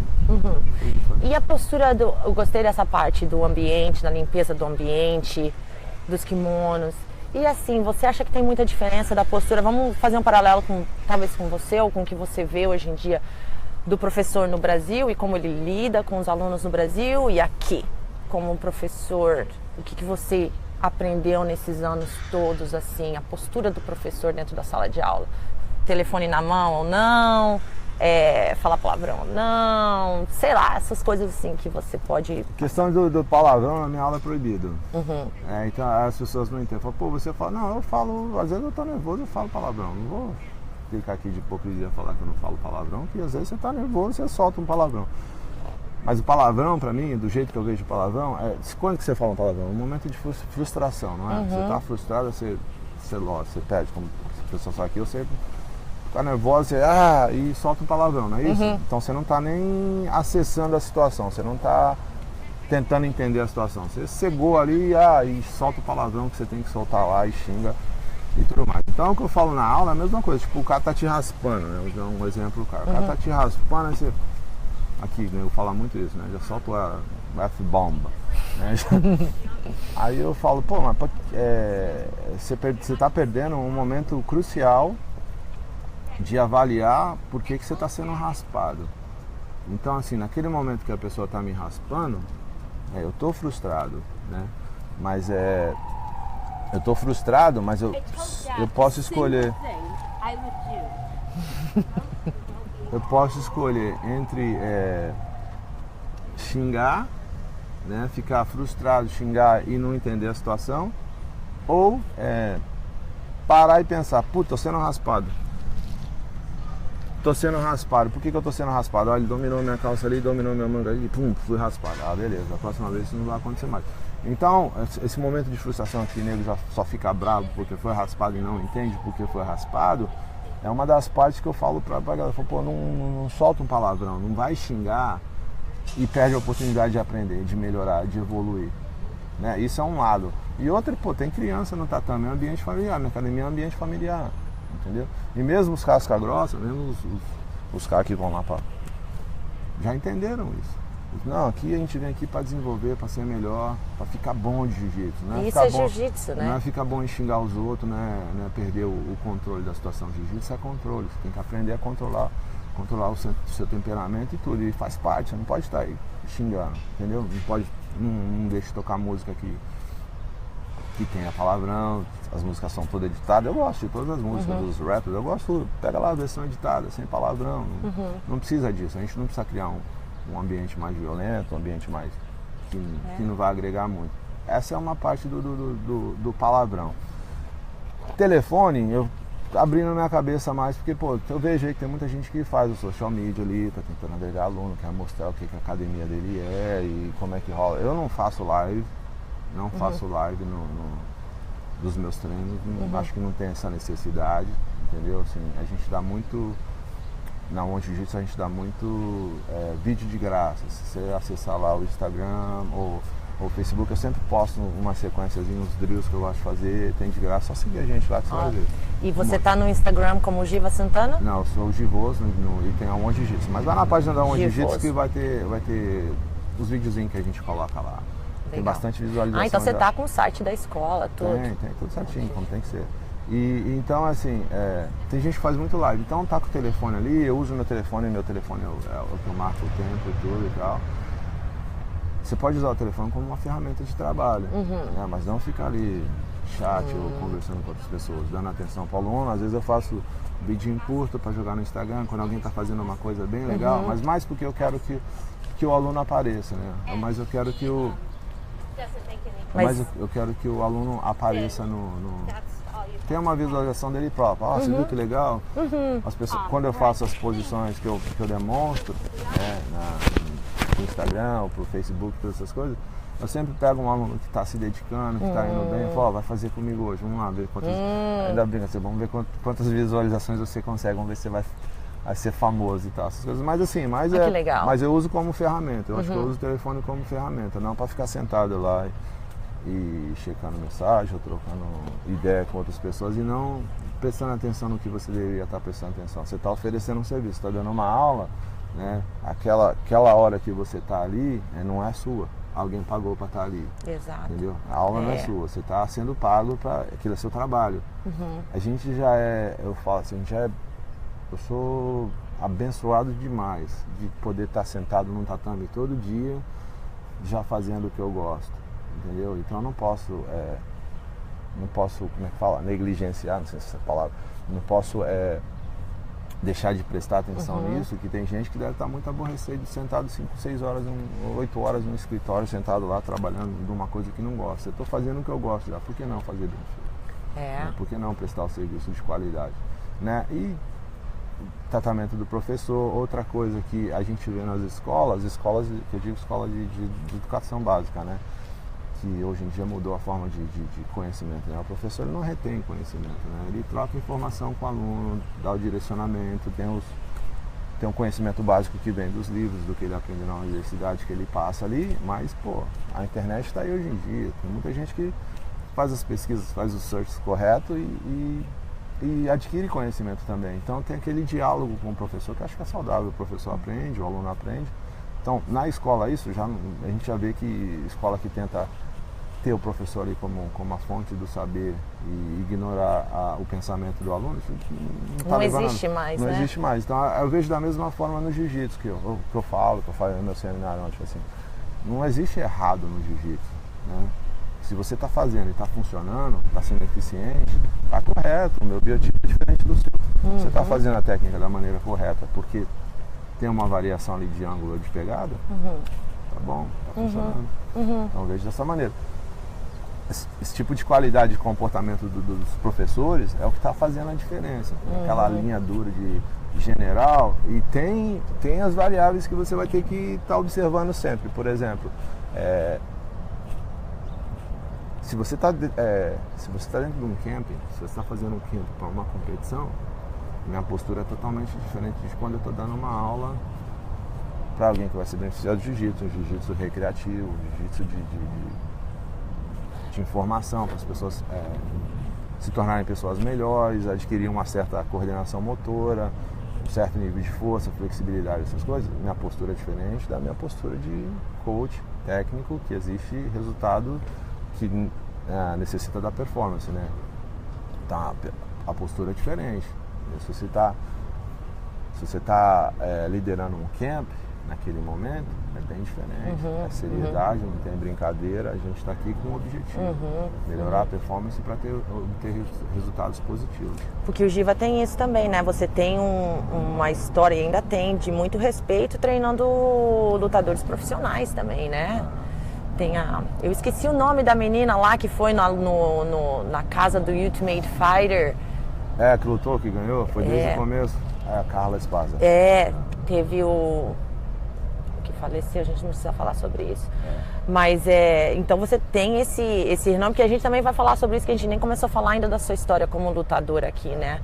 A: E a postura eu gostei dessa parte do ambiente, da limpeza do ambiente, dos kimonos. E assim, você acha que tem muita diferença da postura? Vamos fazer um paralelo talvez com você ou com o que você vê hoje em dia do professor no Brasil e como ele lida com os alunos no Brasil e aqui, como professor. O que você aprendeu nesses anos todos, assim, a postura do professor dentro da sala de aula? Telefone na mão ou não? Falar palavrão ou não? Sei lá, essas coisas assim que você pode...
B: A questão do palavrão na minha aula é proibido. Então as pessoas não entendem. Falam, você fala, não, eu falo, às vezes eu tô nervoso, eu falo palavrão. Não vou ficar aqui de hipocrisia falar que eu não falo palavrão, que às vezes você tá nervoso, você solta um palavrão. Mas o palavrão, pra mim, do jeito que eu vejo o palavrão, quando que você fala um palavrão? Um momento de frustração, não é? Você tá frustrado, você pede, como a pessoa fala aqui, você tá nervosa, e solta um palavrão, não é isso? Então você não tá nem acessando a situação, você não tá tentando entender a situação. Você cegou ali e solta o palavrão que você tem que soltar lá e xinga e tudo mais. Então o que eu falo na aula é a mesma coisa, tipo, o cara tá te raspando, né? Vou dar um exemplo do cara. O cara tá te raspando, aí você... Aqui, né, eu falo muito isso, né? Já solto a F-bomba. Né? Aí eu falo, mas você tá perdendo um momento crucial de avaliar por que você está sendo raspado. Então, assim, naquele momento que a pessoa está me raspando, eu estou frustrado, né? Mas eu estou frustrado, mas eu posso escolher. Eu posso escolher entre xingar, né? Ficar frustrado, xingar e não entender a situação, ou parar e pensar, puta, tô sendo raspado. Tô sendo raspado. Por que eu tô sendo raspado? Olha, ele dominou minha calça ali, dominou minha manga ali, pum, fui raspado. Ah, beleza, a próxima vez isso não vai acontecer mais. Então, esse momento de frustração que o nego já só fica bravo porque foi raspado e não entende porque foi raspado, é uma das partes que eu falo pra galera. Pô, não solta um palavrão, não vai xingar e perde a oportunidade de aprender, de melhorar, de evoluir. Né? Isso é um lado. E outro, pô, tem criança no tatame, é um ambiente familiar, minha academia é um ambiente familiar. Entendeu? E mesmo os casca grossa, mesmo os caras que vão lá já entenderam isso. Não, aqui a gente vem aqui para desenvolver, para ser melhor, para ficar bom de jiu-jitsu.
A: Isso é jiu-jitsu, né?
B: Não é ficar bom em xingar os outros, não é perder o controle da situação. Jiu-jitsu é controle, você tem que aprender a controlar o seu temperamento e tudo. E faz parte, você não pode estar aí xingando, entendeu? Não deixa tocar música que tenha palavrão, as músicas são todas editadas. Eu gosto de todas as músicas dos rappers, eu gosto, pega lá a versão editada, sem palavrão. Não precisa disso, a gente não precisa criar um ambiente mais violento, um ambiente mais que não vai agregar muito. Essa é uma parte do palavrão. Telefone, eu abrindo minha cabeça mais, porque pô, eu vejo aí que tem muita gente que faz o social media ali, tá tentando agregar aluno, quer mostrar o que a academia dele é e como é que rola. Eu não faço live, dos meus treinos, acho que não tem essa necessidade, entendeu? Assim, a gente dá muito, na One Jiu-Jitsu a gente dá muito vídeo de graça. Se você acessar lá o Instagram ou o Facebook, eu sempre posto uma sequenciazinha, uns drills que eu gosto de fazer, tem de graça, só seguir a gente lá que você vai ver.
A: E você tá no Instagram como Giva Santana?
B: Não, eu sou o Givoso e tem a One Jiu-Jitsu, mas vai na página da One Jiu-Jitsu que vai ter os videozinhos que a gente coloca lá. Tem bastante visualização.
A: Então você tá com o site da escola, tudo.
B: Tem tudo certinho, como tem que ser. E então, assim, tem gente que faz muito live. Então tá com o telefone ali, eu uso meu telefone é o que eu marco o tempo e tudo e tal. Você pode usar o telefone como uma ferramenta de trabalho, né? Mas não ficar ali chat ou conversando com outras pessoas, dando atenção para o aluno. Às vezes eu faço vídeo curto para jogar no Instagram, quando alguém está fazendo uma coisa bem legal, mas mais porque eu quero que o aluno apareça, né? Mas eu quero que eu quero que o aluno apareça tem uma visualização dele próprio. Você viu que legal? As pessoas, quando eu faço as posições que eu demonstro, né, no Instagram ou pro Facebook, todas essas coisas, eu sempre pego um aluno que está se dedicando, que está indo bem, e falo, vai fazer comigo hoje, vamos lá ver quantas. Ainda brinca, vamos ver quantas visualizações você consegue, vamos ver se você vai ser famoso e tal, essas coisas. Mas assim,
A: que legal.
B: Mas eu uso como ferramenta. Eu acho que eu uso o telefone como ferramenta, não para ficar sentado lá e checando mensagem ou trocando ideia com outras pessoas e não prestando atenção no que você deveria estar prestando atenção. Você está oferecendo um serviço, está dando uma aula, né? Aquela hora que você está ali não é sua. Alguém pagou para estar ali.
A: Exato.
B: Entendeu? A aula não é sua, você está sendo pago para aquilo é seu trabalho. A gente já eu falo assim, eu sou abençoado demais de poder estar sentado num tatame todo dia, já fazendo o que eu gosto, entendeu? Então eu não posso, como é que fala, negligenciar, não sei se essa palavra, não posso deixar de prestar atenção nisso, que tem gente que deve estar muito aborrecido, sentado 5, 6 horas, 8 horas no escritório, sentado lá trabalhando de uma coisa que não gosta. Eu estou fazendo o que eu gosto já, por que não fazer bem feito? Né? Por que não prestar o serviço de qualidade? Né? E tratamento do professor, outra coisa que a gente vê nas escolas, que eu digo escola de educação básica, né? Que hoje em dia mudou a forma de conhecimento, né? O professor ele não retém conhecimento, né? Ele troca informação com o aluno, dá o direcionamento, tem um conhecimento básico que vem dos livros, do que ele aprende na universidade, que ele passa ali, mas, pô, a internet está aí hoje em dia, tem muita gente que faz as pesquisas, faz os searches corretos e adquire conhecimento também. Então tem aquele diálogo com o professor que eu acho que é saudável, o professor aprende, o aluno aprende. Então na escola isso, a gente já vê que escola que tenta ter o professor ali como a fonte do saber e ignorar o pensamento do aluno, isso
A: não existe mais,
B: não
A: né?
B: existe mais. Então eu vejo da mesma forma no jiu-jitsu, que eu falo no meu seminário, tipo assim, não existe errado no jiu-jitsu, né? Se você está fazendo e está funcionando, está sendo eficiente, está correto, o meu biotipo é diferente do seu. Você está fazendo a técnica da maneira correta porque tem uma variação ali de ângulo ou de pegada, tá bom, tá funcionando. Então eu vejo dessa maneira. Esse tipo de qualidade de comportamento dos professores é o que está fazendo a diferença. Aquela linha dura de general, e tem as variáveis que você vai ter que estar observando sempre. Por exemplo, se você está dentro de um camping, se você está fazendo um camping para uma competição, minha postura é totalmente diferente de quando eu estou dando uma aula para alguém que vai se beneficiar do jiu-jitsu, um jiu-jitsu recreativo, um jiu-jitsu de informação, para as pessoas se tornarem pessoas melhores, adquirir uma certa coordenação motora, um certo nível de força, flexibilidade, essas coisas. Minha postura é diferente da minha postura de coach técnico, que existe resultado que necessita da performance, né? Então a postura é diferente. Se você está liderando um camp naquele momento, é bem diferente. É seriedade, não tem brincadeira, a gente está aqui com um objetivo, melhorar a performance para obter resultados positivos.
A: Porque o Giva tem isso também, né? Você tem uma história, e ainda tem, de muito respeito treinando lutadores profissionais também, né? Eu esqueci o nome da menina lá que foi na casa do Ultimate Fighter.
B: Que lutou, que ganhou, foi desde o começo. É a Carla Esparza.
A: Teve o que faleceu, a gente não precisa falar sobre isso. Mas então você tem esse renome, que a gente também vai falar sobre isso, que a gente nem começou a falar ainda da sua história como lutador aqui, né?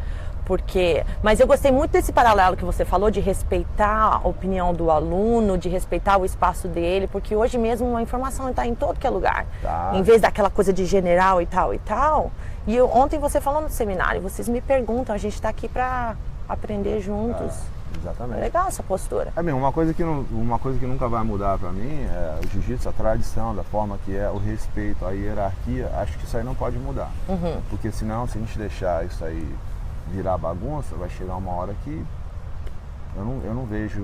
A: Mas eu gostei muito desse paralelo que você falou, de respeitar a opinião do aluno, de respeitar o espaço dele, porque hoje mesmo a informação está em todo que é lugar.
B: Tá.
A: Em vez daquela coisa de general e tal e tal. E ontem você falou no seminário, vocês me perguntam, a gente está aqui para aprender juntos.
B: Exatamente.
A: É legal essa postura.
B: Uma coisa que nunca vai mudar para mim é o jiu-jitsu, a tradição, da forma que é, o respeito, a hierarquia. Acho que isso aí não pode mudar. Porque senão, se a gente deixar isso aí virar bagunça, vai chegar uma hora que eu não vejo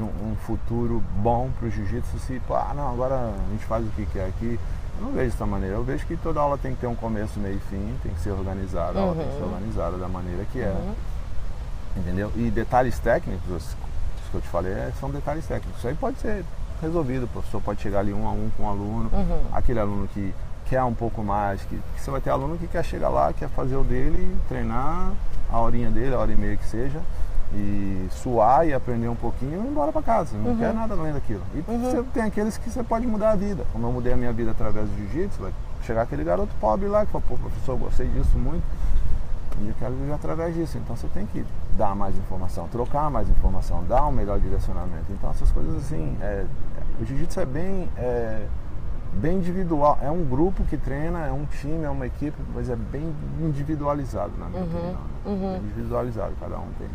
B: um futuro bom para o jiu-jitsu se, agora a gente faz o que quer aqui. Eu não vejo dessa maneira. Eu vejo que toda aula tem que ter um começo, meio e fim, tem que ser organizada, a aula tem que ser organizada da maneira que é. Entendeu? E detalhes técnicos, isso que eu te falei, são detalhes técnicos. Isso aí pode ser resolvido, o professor pode chegar ali 1 a 1 com o aluno, aquele aluno que quer um pouco mais, que você vai ter aluno que quer chegar lá, quer fazer o dele, treinar a horinha dele, a hora e meia que seja, e suar e aprender um pouquinho e ir embora para casa, não quer nada além daquilo. E você tem aqueles que você pode mudar a vida, como eu mudei a minha vida através do jiu-jitsu, vai chegar aquele garoto pobre lá que fala, professor, eu gostei disso muito, e eu quero viver através disso. Então você tem que dar mais informação, trocar mais informação, dar um melhor direcionamento. Então essas coisas assim, o jiu-jitsu é bem individual, é um grupo que treina, é um time, é uma equipe, mas é bem individualizado, na minha opinião. Bem individualizado, cada um tem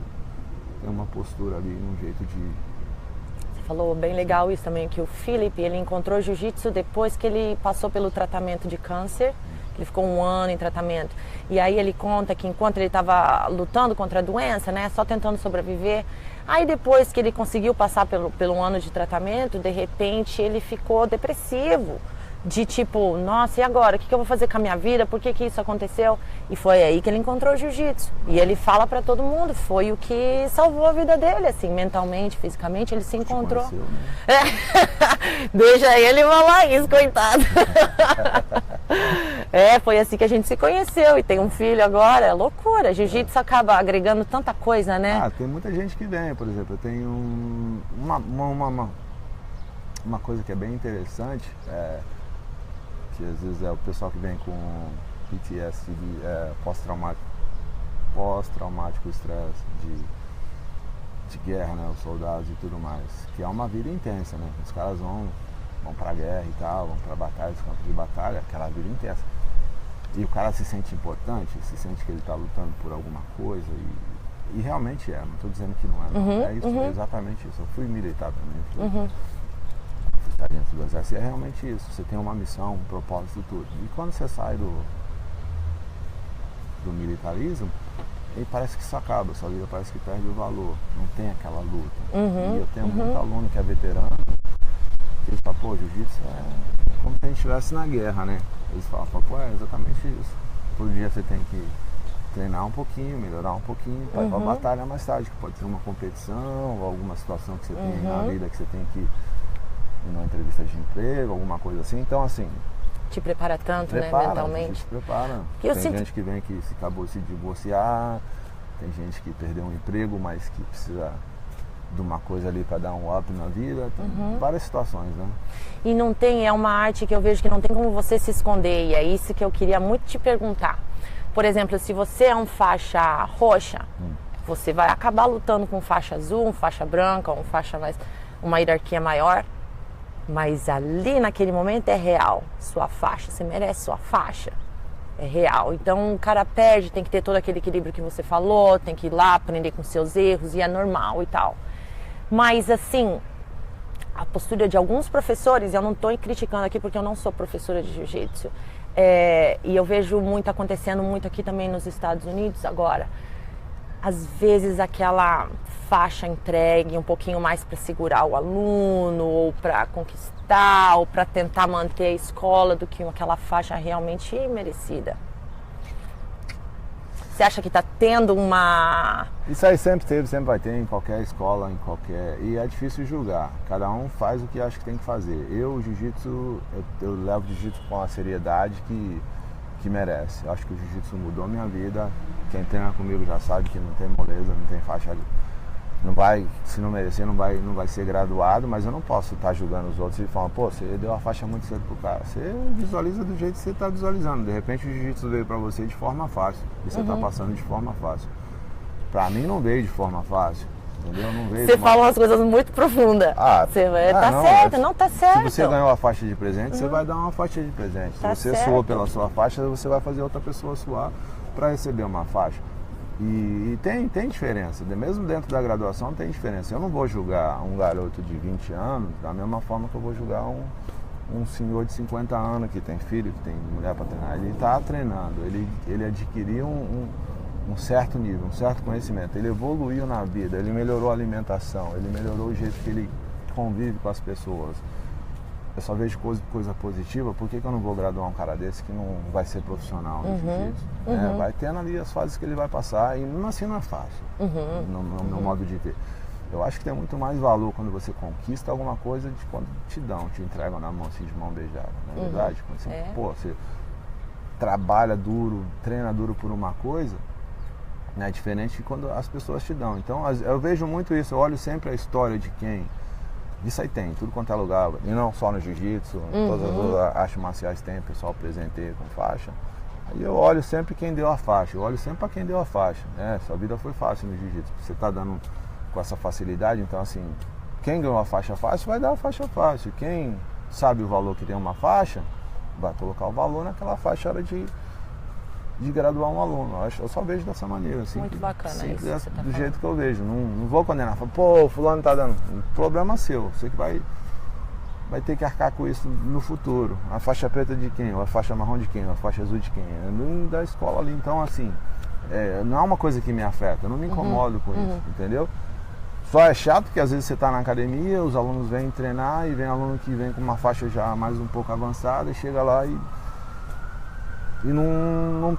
B: uma postura ali, um jeito de...
A: Você falou bem legal isso também, que o Felipe, ele encontrou jiu-jitsu depois que ele passou pelo tratamento de câncer, ele ficou 1 ano em tratamento, e aí ele conta que enquanto ele estava lutando contra a doença, né, só tentando sobreviver, aí depois que ele conseguiu passar pelo 1 ano de tratamento, de repente ele ficou depressivo, de tipo, nossa, e agora? O que eu vou fazer com a minha vida? Por que isso aconteceu? E foi aí que ele encontrou o jiu-jitsu. E ele fala pra todo mundo, foi o que salvou a vida dele, assim, mentalmente, fisicamente, ele se encontrou.
B: Conheceu, né?
A: Deixa ele falar isso, coitado. Foi assim que a gente se conheceu e tem um filho agora, é loucura. Jiu-jitsu acaba agregando tanta coisa, né?
B: Tem muita gente que vem, por exemplo, eu tenho uma coisa que é bem interessante, que às vezes é o pessoal que vem com PTSD, pós-traumático estresse de guerra, né, os soldados e tudo mais, que é uma vida intensa, né? Os caras vão pra guerra e tal, vão pra batalhas, campos de batalha, aquela vida intensa. E o cara se sente importante, se sente que ele tá lutando por alguma coisa e realmente não tô dizendo que não é, é isso, é exatamente isso. Eu fui militar também, dentro do exército. E é realmente isso, você tem uma missão, um propósito, tudo. E quando você sai do militarismo, aí parece que isso acaba, sua vida parece que perde o valor, não tem aquela luta. E eu tenho muito aluno que é veterano, que eles falam, pô, jiu-jitsu é como se a gente estivesse na guerra, né? Eles falam, pô, é exatamente isso. Todo dia você tem que treinar um pouquinho, melhorar um pouquinho, para ir pra batalha mais tarde, que pode ser uma competição, ou alguma situação que você tem na vida que você tem que ir numa entrevista de emprego, alguma coisa assim. Então, assim,
A: te prepara tanto, né, mentalmente.
B: Se prepara. Tem gente que vem que acabou de se divorciar, tem gente que perdeu um emprego, mas que precisa de uma coisa ali para dar um up na vida. Tem várias situações, né?
A: E não tem, é uma arte que eu vejo que não tem como você se esconder, e é isso que eu queria muito te perguntar. Por exemplo, se você é um faixa roxa, você vai acabar lutando com faixa azul, um faixa branca, um faixa mais, uma hierarquia maior. Mas ali naquele momento é real, sua faixa, você merece sua faixa, é real. Então o cara perde, tem que ter todo aquele equilíbrio que você falou, tem que ir lá aprender com seus erros e é normal e tal. Mas assim, a postura de alguns professores, eu não estou criticando aqui porque eu não sou professora de jiu-jitsu, e eu vejo muito acontecendo muito aqui também nos Estados Unidos agora. Às vezes aquela faixa entregue um pouquinho mais para segurar o aluno, ou para conquistar, ou para tentar manter a escola, do que aquela faixa realmente merecida. Você acha que está tendo uma...
B: Isso aí sempre teve, sempre vai ter em qualquer escola, em qualquer... E é difícil julgar. Cada um faz o que acha que tem que fazer. Eu, jiu-jitsu, eu levo o jiu-jitsu com a seriedade que merece. Eu acho que o jiu-jitsu mudou minha vida. Quem treina comigo já sabe que não tem moleza, não tem faixa ali. Não vai, se não merecer, não vai ser graduado, mas eu não posso estar julgando os outros e falando, pô, você deu a faixa muito cedo pro cara. Você visualiza do jeito que você está visualizando. De repente o jiu-jitsu veio para você de forma fácil e você está passando de forma fácil. Para mim não veio de forma fácil, entendeu? Não veio.
A: Você fala umas coisas muito profundas. Você vai, tá certo, não tá certo.
B: Se você ganhou a faixa de presente, você vai dar uma faixa de presente.
A: Tá
B: Se você
A: certo.
B: suou pela sua faixa, você vai fazer outra pessoa suar para receber uma faixa. E tem diferença, mesmo dentro da graduação tem diferença. Eu não vou julgar um garoto de 20 anos da mesma forma que eu vou julgar um senhor de 50 anos que tem filho, que tem mulher para treinar. Ele está treinando, ele adquiriu um certo nível, um certo conhecimento, ele evoluiu na vida, ele melhorou a alimentação, ele melhorou o jeito que ele convive com as pessoas. Eu só vejo coisa positiva, por que eu não vou graduar um cara desse que não vai ser profissional no jiu-jitsu? Vai tendo ali as fases que ele vai passar, e mesmo assim não é fácil, no meu modo de ver. Eu acho que tem muito mais valor quando você conquista alguma coisa de quando te entregam na mão assim, de mão beijada, não é verdade? Quando você, você trabalha duro, treina duro por uma coisa, né, diferente de quando as pessoas te dão. Então eu vejo muito isso, eu olho sempre a história de quem... Isso aí tem, tudo quanto é lugar, e não só no jiu-jitsu, todas as outras artes marciais tem, o pessoal presenteia com faixa. Aí eu olho sempre quem deu a faixa, eu olho sempre para quem deu a faixa. Sua vida foi fácil no jiu-jitsu, você está dando com essa facilidade, então assim, quem ganhou a faixa fácil vai dar a faixa fácil. Quem sabe o valor que tem uma faixa, vai colocar o valor naquela faixa hora de graduar um aluno. Eu só vejo dessa maneira, assim.
A: Muito bacana isso.
B: Do jeito que eu vejo. Não vou condenar. Falo, pô, fulano tá dando. Problema seu. Você que vai ter que arcar com isso no futuro. A faixa preta de quem? Ou a faixa marrom de quem? Ou a faixa azul de quem? Da escola ali. Então, assim, não é uma coisa que me afeta. Eu não me incomodo com isso, entendeu? Só é chato que às vezes você tá na academia, os alunos vêm treinar e vem aluno que vem com uma faixa já mais um pouco avançada e chega lá e não,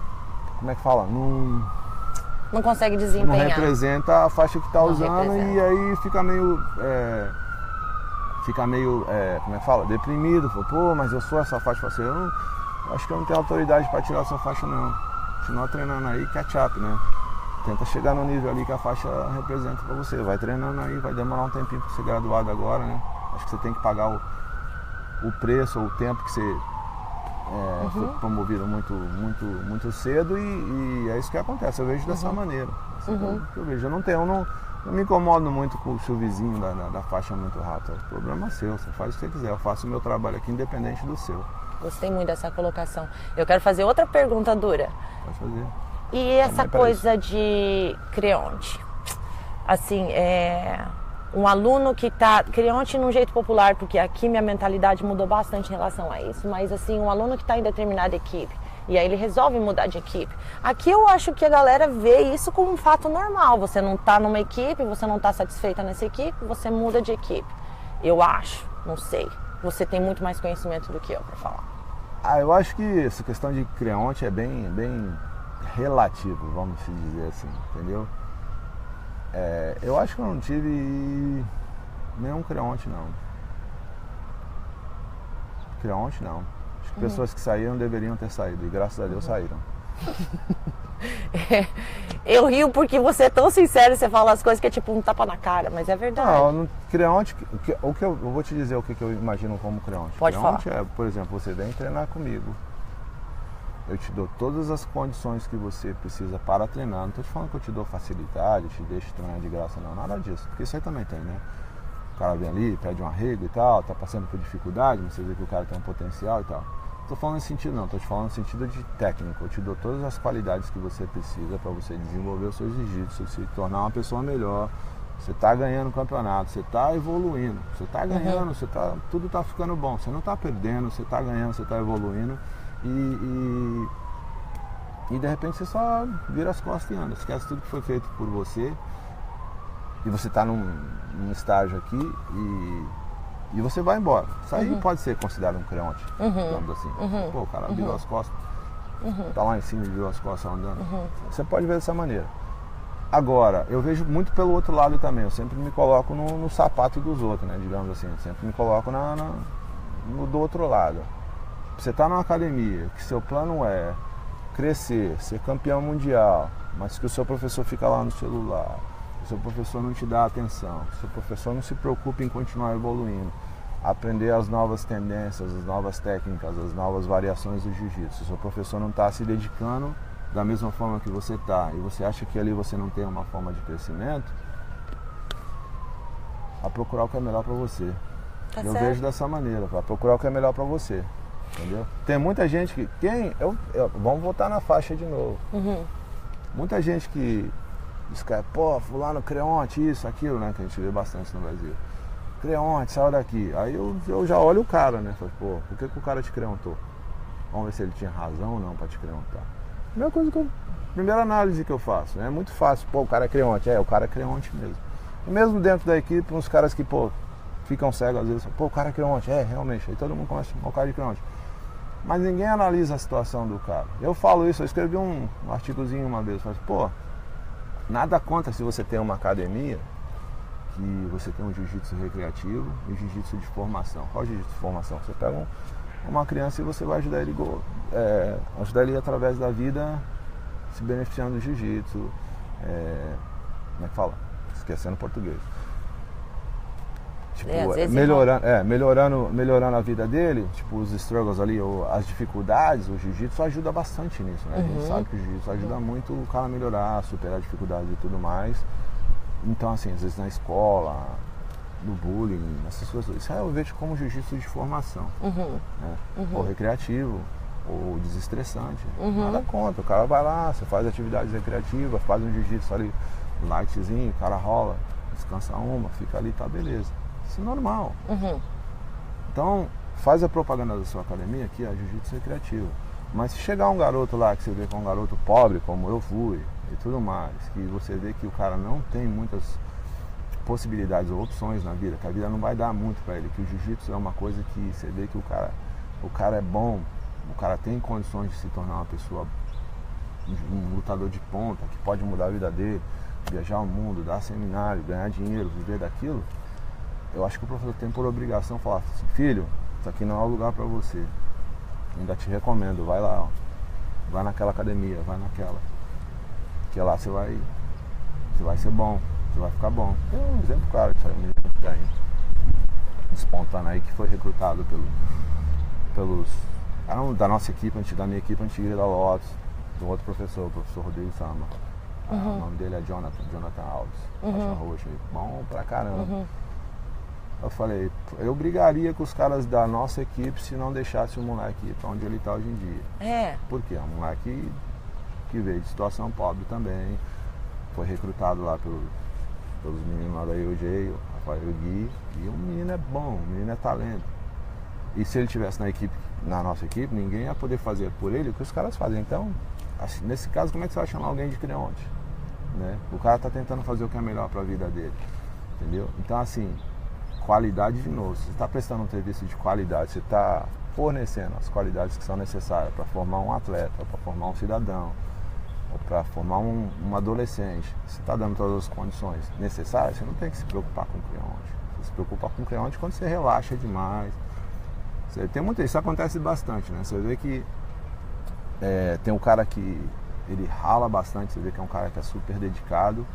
B: como é que fala?
A: Não consegue desempenhar.
B: Não representa a faixa que está usando e aí fica meio, como é que fala? Deprimido. Fala, pô, mas eu sou essa faixa. Eu acho que eu não tenho autoridade para tirar essa faixa não. Continua treinando aí, catch up, né? Tenta chegar no nível ali que a faixa representa para você. Vai treinando aí, vai demorar um tempinho para ser graduado agora, né? Acho que você tem que pagar o preço ou o tempo que você foi promovido muito cedo e é isso que acontece. Eu vejo dessa maneira. Que eu vejo. Eu não me incomodo muito com o seu vizinho da faixa muito rápida. O problema é seu, você faz o que você quiser. Eu faço o meu trabalho aqui independente do seu.
A: Gostei muito dessa colocação. Eu quero fazer outra pergunta dura.
B: Pode fazer.
A: E essa coisa de creonte? Assim, Um aluno que tá, Creonte num jeito popular, porque aqui minha mentalidade mudou bastante em relação a isso, mas assim, um aluno que está em determinada equipe, e aí ele resolve mudar de equipe. Aqui eu acho que a galera vê isso como um fato normal. Você não está numa equipe, você não está satisfeita nessa equipe, você muda de equipe. Eu acho, não sei. Você tem muito mais conhecimento do que eu para falar.
B: Eu acho que essa questão de Creonte é bem relativo, vamos se dizer assim, entendeu? Eu acho que eu não tive nenhum Creonte, não. Creonte, não. Acho que pessoas que saíram deveriam ter saído, e graças a Deus saíram.
A: Eu rio porque você é tão sincero, você fala as coisas que é tipo um tapa na cara, mas é verdade.
B: Não, Creonte, eu vou te dizer o que eu imagino como Creonte.
A: Pode
B: Creonte
A: falar.
B: por exemplo, você vem treinar comigo. Eu te dou todas as condições que você precisa para treinar. Não estou te falando que eu te dou facilidade, te deixo treinar de graça, não. Nada disso. Porque isso aí também tem, né? O cara vem ali, pede um arrego e tal, tá passando por dificuldade, mas você vê que o cara tem um potencial e tal. Não estou falando nesse sentido, não. Estou te falando no sentido de técnico. Eu te dou todas as qualidades que você precisa para você desenvolver os seus jiu-jitsu, se tornar uma pessoa melhor. Você está ganhando o campeonato, você está evoluindo, você está ganhando, tudo está ficando bom. Você não está perdendo, você está ganhando, você está evoluindo. E de repente você só vira as costas e anda. Esquece tudo que foi feito por você. E você está num estágio aqui e você vai embora. Isso aí pode ser considerado um Creonte, digamos assim. Pô, o cara virou as costas, tá lá em cima e virou as costas andando. Você pode ver dessa maneira. Agora, eu vejo muito pelo outro lado também. Eu sempre me coloco no sapato dos outros, né? Digamos assim. Eu sempre me coloco no do outro lado. Você está numa academia que seu plano é crescer, ser campeão mundial, mas que o seu professor fica lá no celular, que o seu professor não te dá atenção, que o seu professor não se preocupa em continuar evoluindo, aprender as novas tendências, as novas técnicas, as novas variações do jiu-jitsu. Se o seu professor não está se dedicando da mesma forma que você está e você acha que ali você não tem uma forma de crescimento, a procurar o que é melhor para você.
A: Tá
B: Eu
A: certo.
B: vejo dessa maneira, para procurar o que é melhor para você. Entendeu? Tem muita gente que. Vamos voltar na faixa de novo. Muita gente que diz que, pô, fulano Creonte, isso, aquilo, né? Que a gente vê bastante no Brasil. Creonte, saiu daqui. Aí eu já olho o cara, né? Falo, pô, por que o cara te creontou? Vamos ver se ele tinha razão ou não pra te creontar. Primeira análise que eu faço, né? É muito fácil, pô, o cara é Creonte. O cara é Creonte mesmo. E mesmo dentro da equipe, uns caras que, pô, ficam cegos às vezes, pô, o cara é Creonte. Realmente. Aí todo mundo começa a chamar o cara de Creonte. Mas ninguém analisa a situação do cara. Eu falo isso, eu escrevi um artigozinho uma vez, falei, pô, nada contra se você tem uma academia, que você tem um jiu-jitsu recreativo e um jiu-jitsu de formação. Qual é o jiu-jitsu de formação? Você pega uma criança e você vai ajudar ele através da vida, se beneficiando do jiu-jitsu, como é que fala? Esquecendo português. Tipo, melhorando a vida dele, tipo, os struggles ali, ou as dificuldades, o jiu-jitsu ajuda bastante nisso, né? A gente sabe que o jiu-jitsu ajuda muito o cara a melhorar, superar dificuldades e tudo mais. Então, assim, às vezes na escola, no bullying, essas coisas, isso aí eu vejo como jiu-jitsu de formação, né? Ou recreativo, ou desestressante, nada contra. O cara vai lá, você faz atividades recreativas, faz um jiu-jitsu ali, lightzinho, o cara rola, descansa uma, fica ali, tá beleza. Isso é normal. Então, faz a propaganda da sua academia aqui, a jiu-jitsu recreativo. Mas se chegar um garoto lá que você vê que é um garoto pobre, como eu fui, e tudo mais, que você vê que o cara não tem muitas possibilidades ou opções na vida, que a vida não vai dar muito pra ele, que o jiu-jitsu é uma coisa que você vê que o cara é bom, o cara tem condições de se tornar uma pessoa, um lutador de ponta, que pode mudar a vida dele, viajar o mundo, dar seminário, ganhar dinheiro, viver daquilo. Eu acho que o professor tem por obrigação falar assim, filho, isso aqui não é o lugar para você. Ainda te recomendo, vai lá, ó. Vai naquela academia, vai naquela. Que lá você vai ser bom, você vai ficar bom. Tem um exemplo claro disso aí, um menino que tá aí, espontâneo aí, que foi recrutado pelos da nossa equipe, da minha equipe antiga da Lotus, do outro professor, o professor Rodrigo Sama. O nome dele é Jonathan Alves, faixa roxa, bom pra caramba. Eu falei, eu brigaria com os caras da nossa equipe se não deixasse o moleque ir pra onde ele tá hoje em dia. Por quê? É um moleque que veio de situação pobre também, foi recrutado lá pelos meninos lá da UJ, Rafael Gui, e o menino é bom, o menino é talento. E se ele tivesse na nossa equipe, ninguém ia poder fazer por ele o que os caras fazem. Então, assim, nesse caso, como é que você vai chamar alguém de Creonte? Né? O cara tá tentando fazer o que é melhor para a vida dele, entendeu? Então, assim, qualidade de novo. Você está prestando um serviço de qualidade, você está fornecendo as qualidades que são necessárias para formar um atleta, para formar um cidadão, ou para formar um adolescente. Você está dando todas as condições necessárias, você não tem que se preocupar com o Creonte. Você se preocupa com o Creonte quando você relaxa demais. Isso acontece bastante, né? Você vê que tem um cara que ele rala bastante, você vê que é um cara que é super dedicado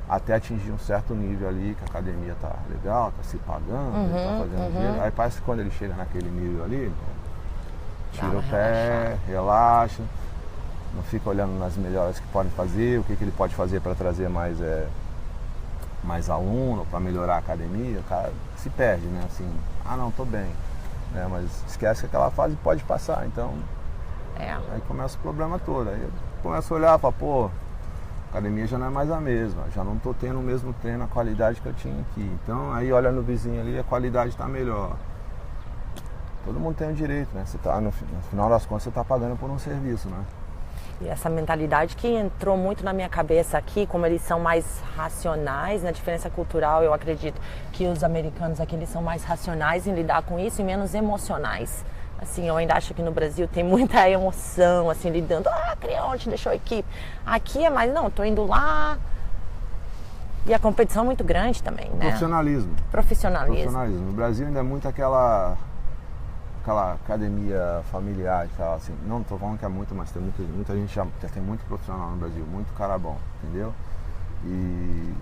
B: até atingir um certo nível ali, que a academia tá legal, tá se pagando, ele tá fazendo dinheiro. Aí parece que quando ele chega naquele nível ali, tira o pé, relaxa, não fica olhando nas melhores que podem fazer, o que ele pode fazer para trazer mais aluno, para melhorar a academia. O cara se perde, né? Assim, não, tô bem. Mas esquece que aquela fase pode passar, então aí começa o problema todo. Aí eu começo a olhar e falo, pô, a academia já não é mais a mesma, já não estou tendo o mesmo treino, a qualidade que eu tinha aqui. Então aí olha no vizinho ali, a qualidade está melhor. Todo mundo tem o direito, né? Você tá, no final das contas você está pagando por um serviço, né?
A: E essa mentalidade que entrou muito na minha cabeça aqui, como eles são mais racionais, na diferença cultural, eu acredito que os americanos aqui eles são mais racionais em lidar com isso e menos emocionais. Assim, eu ainda acho que no Brasil tem muita emoção, assim, lidando, Creonte, deixou a equipe. Aqui é mais, não, tô indo lá. E a competição é muito grande também, né? Profissionalismo.
B: No Brasil ainda é muito aquela academia familiar e tal, assim. Não tô falando que é muito, mas tem muita gente já tem muito profissional no Brasil, muito cara bom, entendeu? E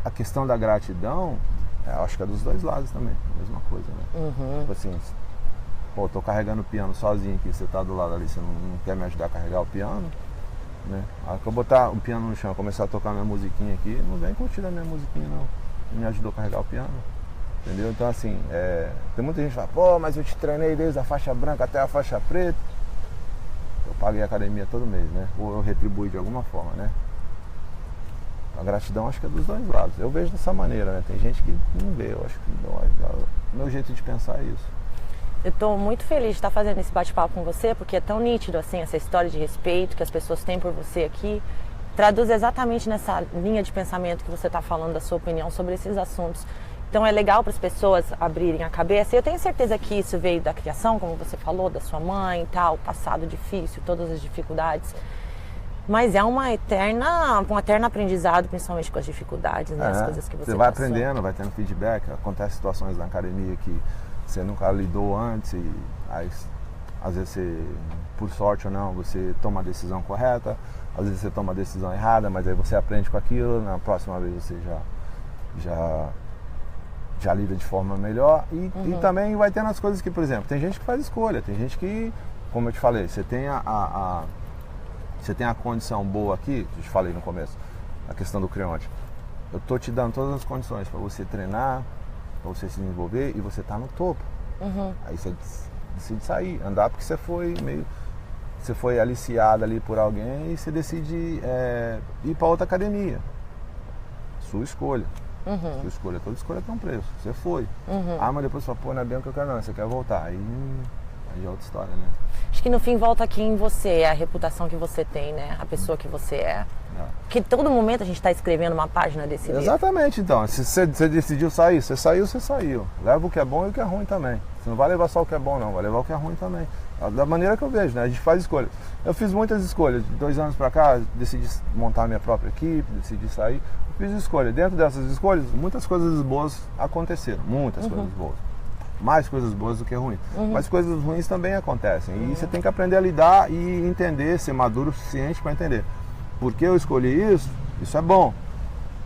B: a questão da gratidão, eu acho que é dos dois lados também, a mesma coisa, né? Tipo assim, pô, tô carregando o piano sozinho aqui, você tá do lado ali, você não quer me ajudar a carregar o piano, né? A hora que eu botar o piano no chão e começar a tocar minha musiquinha aqui, não vem curtir a minha musiquinha não, me ajudou a carregar o piano. Entendeu? Então assim, tem muita gente que fala, pô, mas eu te treinei desde a faixa branca até a faixa preta. Eu paguei a academia todo mês, né? Ou eu retribuo de alguma forma, né? A gratidão acho que é dos dois lados. Eu vejo dessa maneira, né? Tem gente que não vê, eu acho que não, o meu jeito de pensar é isso.
A: Eu estou muito feliz de estar fazendo esse bate-papo com você, porque é tão nítido assim, essa história de respeito que as pessoas têm por você aqui. Traduz exatamente nessa linha de pensamento que você está falando, da sua opinião sobre esses assuntos. Então é legal para as pessoas abrirem a cabeça. E eu tenho certeza que isso veio da criação, como você falou, da sua mãe e tal, passado difícil, todas as dificuldades. Mas é um eterno aprendizado, principalmente com as dificuldades, né? As coisas que você
B: vai
A: passou.
B: Aprendendo, vai tendo feedback. Acontece situações na academia que você nunca lidou antes e aí, às vezes você, por sorte ou não, você toma a decisão correta. Às vezes você toma a decisão errada, mas aí você aprende com aquilo. Na próxima vez você já lida de forma melhor e também vai tendo as coisas que, por exemplo, tem gente que faz escolha, tem gente que, como eu te falei, você tem você tem a condição boa aqui, eu te falei no começo, a questão do Creonte. Eu tô te dando todas as condições para você treinar, para você se desenvolver e você tá no topo. Aí você decide sair, andar porque você foi aliciado ali por alguém e você decide ir para outra academia. Sua escolha. Sua escolha, toda escolha tem um preço. Você foi. Mas depois você fala, pô, não é bem o que eu quero não, você quer voltar. Aí já é outra história, né?
A: Acho que no fim volta aqui em você, a reputação que você tem, né? A pessoa que você é. Porque todo momento a gente está escrevendo uma página desse livro.
B: Exatamente, então. Se você decidiu sair, você saiu. Leva o que é bom e o que é ruim também. Você não vai levar só o que é bom, não. Vai levar o que é ruim também. Da maneira que eu vejo, né? A gente faz escolhas. Eu fiz muitas escolhas. De 2 anos pra cá, decidi montar a minha própria equipe, decidi sair. Fiz escolha. Dentro dessas escolhas, muitas coisas boas aconteceram. Muitas coisas boas. Mais coisas boas do que ruins. Mas coisas ruins também acontecem. E você tem que aprender a lidar e entender, ser maduro o suficiente para entender. Porque eu escolhi isso é bom.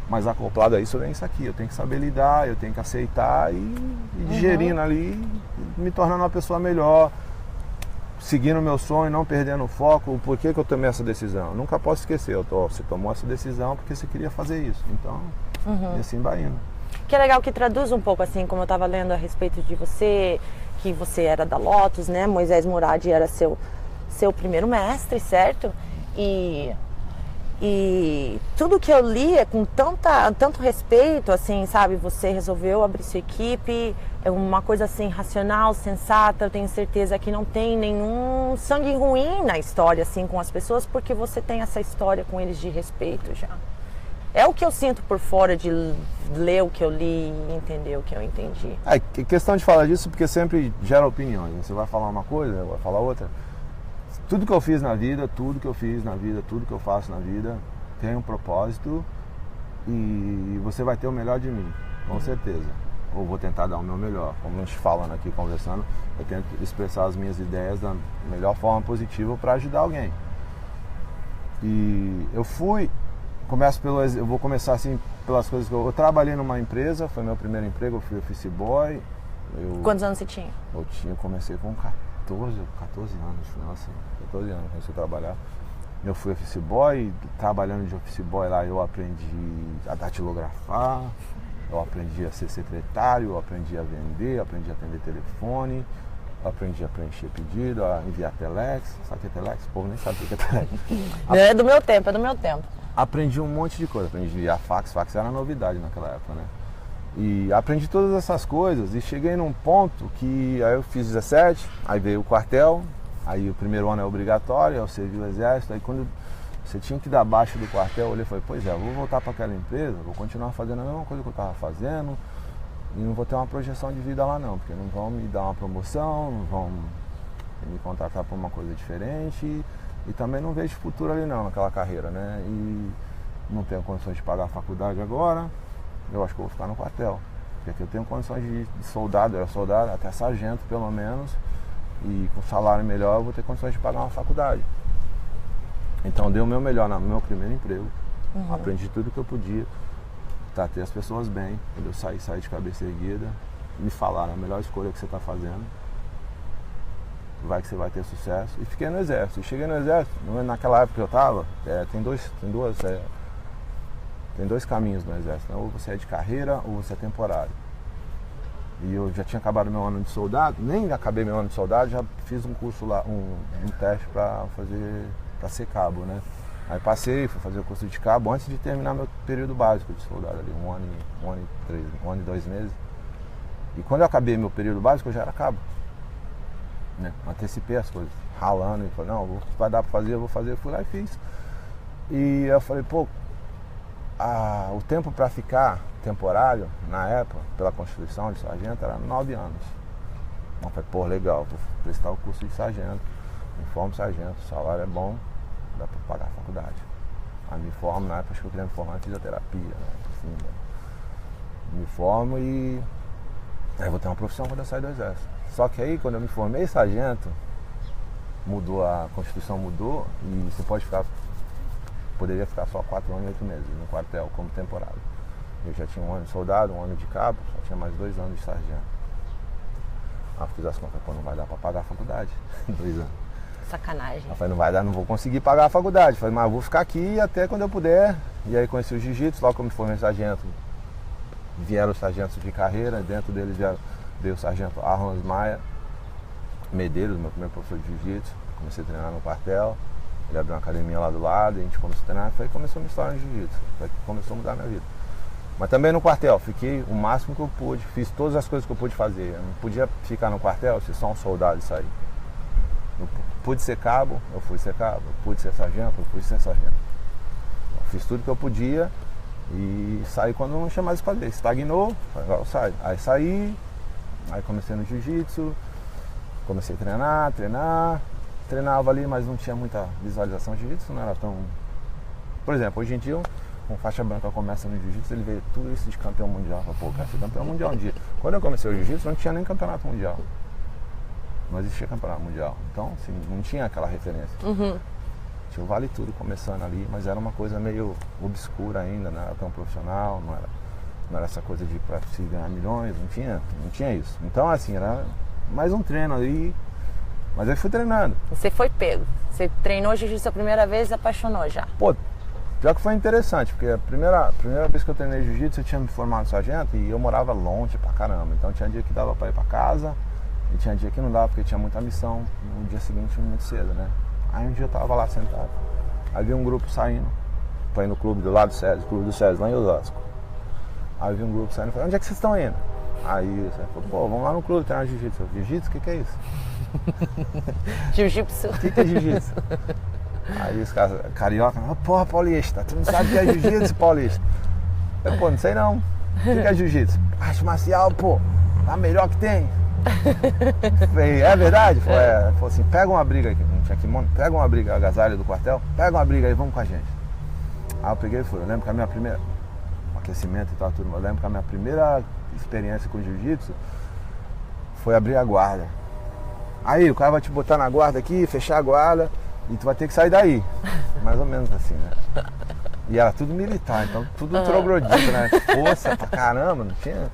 B: Mas acoplado a isso vem isso aqui. Eu tenho que saber lidar, eu tenho que aceitar e digerindo ali, me tornando uma pessoa melhor, seguindo o meu sonho, não perdendo o foco. Por que eu tomei essa decisão? Eu nunca posso esquecer. Você tomou essa decisão porque você queria fazer isso. Então, e assim vai indo.
A: Que é legal que traduz um pouco, assim, como eu estava lendo a respeito de você, que você era da Lotus, né? Moisés Moradi era seu primeiro mestre, certo? E E tudo que eu li é com tanto respeito, assim, sabe? Você resolveu abrir sua equipe, é uma coisa assim, racional, sensata. Eu tenho certeza que não tem nenhum sangue ruim na história, assim, com as pessoas, porque você tem essa história com eles de respeito já. É o que eu sinto por fora de ler o que eu li e entender o que eu entendi.
B: É questão de falar disso porque sempre gera opiniões. Você vai falar uma coisa, vai falar outra. Tudo que eu fiz na vida, tudo que eu faço na vida tem um propósito e você vai ter o melhor de mim, com certeza. Ou vou tentar dar o meu melhor. Como a gente falando aqui, conversando, eu tento expressar as minhas ideias da melhor forma possível para ajudar alguém. E eu vou começar assim pelas coisas que eu trabalhei numa empresa, foi meu primeiro emprego, eu fui office boy.
A: Quantos anos você tinha?
B: Eu comecei com 14 anos, nossa, 14 anos comecei a trabalhar. Eu fui office boy, trabalhando de office boy lá eu aprendi a datilografar, eu aprendi a ser secretário, eu aprendi a vender, eu aprendi a atender telefone, eu aprendi a preencher pedido, a enviar telex. Sabe o que é telex? O povo nem sabe o que é telex.
A: É do meu tempo,
B: Aprendi um monte de coisa, aprendi a enviar fax era novidade naquela época, né? E aprendi todas essas coisas e cheguei num ponto que aí eu fiz 17, aí veio o quartel, aí o primeiro ano é obrigatório, eu servi o exército, aí quando você tinha que dar baixa do quartel, eu olhei e falei, pois é, eu vou voltar para aquela empresa, vou continuar fazendo a mesma coisa que eu estava fazendo e não vou ter uma projeção de vida lá não, porque não vão me dar uma promoção, não vão me contratar para uma coisa diferente e também não vejo futuro ali não, naquela carreira, né? E não tenho condições de pagar a faculdade agora, eu acho que eu vou ficar no quartel, porque aqui eu tenho condições de soldado, eu era soldado, até sargento pelo menos, e com salário melhor eu vou ter condições de pagar uma faculdade. Então eu dei o meu melhor no meu primeiro emprego, aprendi tudo que eu podia, tratei as pessoas bem, quando eu saí de cabeça erguida, me falaram, a melhor escolha que você está fazendo, vai que você vai ter sucesso, e fiquei no exército. E cheguei no exército, naquela época que eu estava, tem dois caminhos no exército, né? Ou você é de carreira ou você é temporário. E eu já tinha acabado meu ano de soldado, nem acabei meu ano de soldado, já fiz um curso lá, um teste para ser cabo, né? Aí passei, fui fazer o curso de cabo antes de terminar meu período básico de soldado ali, um ano e 2 meses. E quando eu acabei meu período básico, eu já era cabo, né? Antecipei as coisas, ralando, e falei, não, vai dar para fazer, eu vou fazer, eu fui lá e fiz. E eu falei, pô, o tempo para ficar temporário, na época, pela Constituição de sargento, era 9 anos. Eu falei, pô, legal, vou prestar o curso de sargento, me formo sargento, o salário é bom, dá para pagar a faculdade. Aí me formo, na época acho que eu queria me formar em fisioterapia, né? Assim, né? Me formo e aí vou ter uma profissão quando eu sair do exército. Só que aí, quando eu me formei sargento, a Constituição mudou e você poderia ficar só 4 anos e 8 meses no quartel como temporário. Eu já tinha 1 ano de soldado, 1 ano de cabo, só tinha mais 2 anos de sargento. Aí eu fiz as contas, pô, não vai dar para pagar a faculdade, 2 anos.
A: Sacanagem.
B: Eu falei, não vai dar, não vou conseguir pagar a faculdade. Eu falei, mas eu vou ficar aqui até quando eu puder. E aí conheci o jiu-jitsu, logo que eu me formei sargento, vieram os sargentos de carreira, dentro deles veio o sargento Arnold Maia Medeiros, meu primeiro professor de jiu-jitsu. Comecei a treinar no quartel, ele abriu uma academia lá do lado, e a gente começou a treinar, foi aí começou a minha história no jiu-jitsu, foi aí que começou a mudar a minha vida. Mas também no quartel, fiquei o máximo que eu pude, fiz todas as coisas que eu pude fazer. Eu não podia ficar no quartel, ser só um soldado e sair. Eu pude ser cabo, eu fui ser cabo, eu pude ser sargento, eu fui ser sargento. Eu fiz tudo que eu podia e saí quando não tinha mais o que fazer. Estagnou, agora eu saio. Aí saí, aí comecei no jiu-jitsu, comecei a treinava ali, mas não tinha muita visualização de jiu-jitsu, não era tão... Por exemplo, hoje em dia, um faixa branca começa no jiu-jitsu, ele vê tudo isso de campeão mundial. Fala, pô, cara, ser campeão mundial um dia. Quando eu comecei o jiu-jitsu, não tinha nem campeonato mundial. Não existia campeonato mundial. Então, assim, não tinha aquela referência. Tinha o Vale Tudo começando ali, mas era uma coisa meio obscura ainda, não era tão profissional, não era essa coisa de pra se ganhar milhões, não tinha isso. Então, assim, era mais um treino ali, mas aí fui treinando.
A: Você foi pego. Você treinou jiu-jitsu a primeira vez e apaixonou já.
B: Pô, já que foi interessante, porque a primeira vez que eu treinei jiu-jitsu, eu tinha me formado sargento e eu morava longe pra caramba. Então tinha dia que dava pra ir pra casa e tinha dia que não dava, porque tinha muita missão no dia seguinte muito cedo, né? Aí um dia eu tava lá sentado, aí vi um grupo saindo, pra ir no clube do lado do SESI, clube do SESI, lá em Osasco. Aí eu vi um grupo saindo e falei, onde é que vocês estão indo? Aí eu falei, pô, vamos lá no clube treinar jiu-jitsu. Jiu-jitsu? O que é isso?
A: Jiu-jitsu.
B: O que é jiu-jitsu? Aí os caras, carioca, porra, paulista, tu não sabe o que é jiu-jitsu, paulista? Eu, pô, não sei não. O que é jiu-jitsu? Arte marcial, pô, a melhor que tem. Falei, é verdade? Falei, falou assim, pega uma briga aqui, não tinha kimono, pega uma briga, agasalho do quartel, pega uma briga aí, vamos com a gente. Aí eu peguei e fui, eu lembro que a minha primeira, aquecimento e tal, tudo, eu lembro que a minha primeira experiência com jiu-jitsu foi abrir a guarda. Aí o cara vai te botar na guarda aqui, fechar a guarda e tu vai ter que sair daí. Mais ou menos assim, né? E era tudo militar, então tudo troglodita, né? Força pra caramba, não tinha.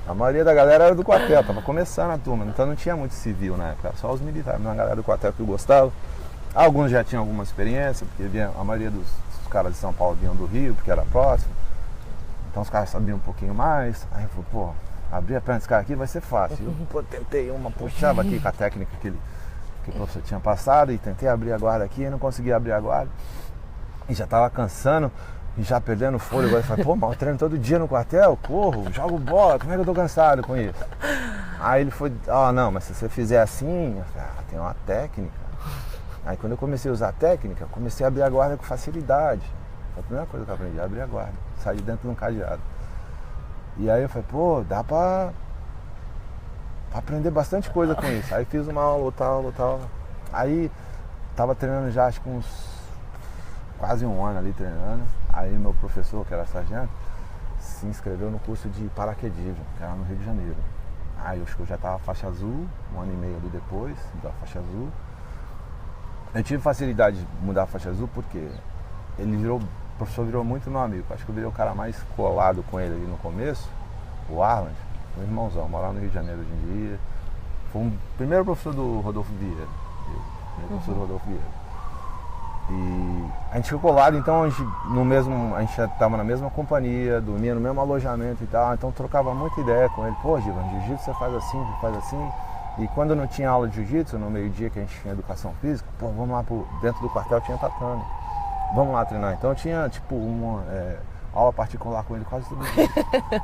B: A maioria da galera era do quartel, tava começando a turma, então não tinha muito civil na época, só os militares, uma galera do quartel que eu gostava. Alguns já tinham alguma experiência, porque a maioria dos caras de São Paulo vinham do Rio, porque era próximo. Então os caras sabiam um pouquinho mais. Aí eu falei, pô, abrir a perna desse cara aqui vai ser fácil. Eu pô, tentei puxava aqui com a técnica que o professor tinha passado e tentei abrir a guarda aqui e não conseguia abrir a guarda. E já tava cansando e já perdendo fôlego. Aí eu falei, pô, mas eu treino todo dia no quartel, corro, jogo bola, como é que eu tô cansado com isso? Aí ele foi, não, mas se você fizer assim, eu falei, tem uma técnica. Aí quando eu comecei a usar a técnica, eu comecei a abrir a guarda com facilidade. Foi a primeira coisa que eu aprendi, abrir a guarda, sair de dentro de um cadeado. E aí eu falei, pô, dá pra aprender bastante coisa com isso. Aí fiz uma aula, outra aula. Aí tava treinando já acho que uns quase um ano ali treinando. Aí meu professor, que era sargento, se inscreveu no curso de paraquedismo, que era no Rio de Janeiro. Aí eu acho que eu já tava faixa azul, um ano e meio ali depois da faixa azul. Eu tive facilidade de mudar a faixa azul porque o professor virou muito meu amigo. Acho que eu virei o cara mais colado com ele ali no começo, o Arland, meu irmãozão, morava no Rio de Janeiro hoje em dia. Foi o primeiro professor do Rodolfo Vieira. Professor do Rodolfo Vieira. E a gente ficou colado, então a gente já estava na mesma companhia, dormia no mesmo alojamento e tal, então trocava muita ideia com ele. Pô, Givan, jiu-jitsu você faz assim, você faz assim. E quando não tinha aula de jiu-jitsu, no meio-dia que a gente tinha educação física, pô, vamos lá dentro do quartel tinha tatame. Vamos lá treinar. Então eu tinha tipo uma aula particular com ele quase todo dia.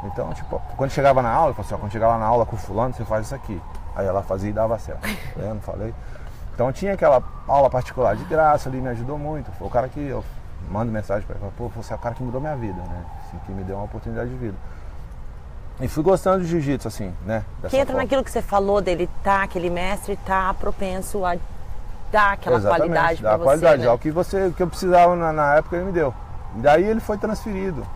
B: Então, tipo, quando chegava na aula, eu falava assim, quando chegava na aula com o fulano, você faz isso aqui. Aí ela fazia e dava certo. Eu não falei. Então tinha aquela aula particular de graça ali, me ajudou muito. Foi o cara que eu mando mensagem para ele, pô, você é o cara que mudou minha vida, né? Assim, que me deu uma oportunidade de vida. E fui gostando de jiu-jitsu, assim, né?
A: Que entra naquilo que você falou dele, aquele mestre tá propenso a dar aquela qualidade para você. Qualidade,
B: né? O que eu precisava na época ele me deu. E daí ele foi transferido.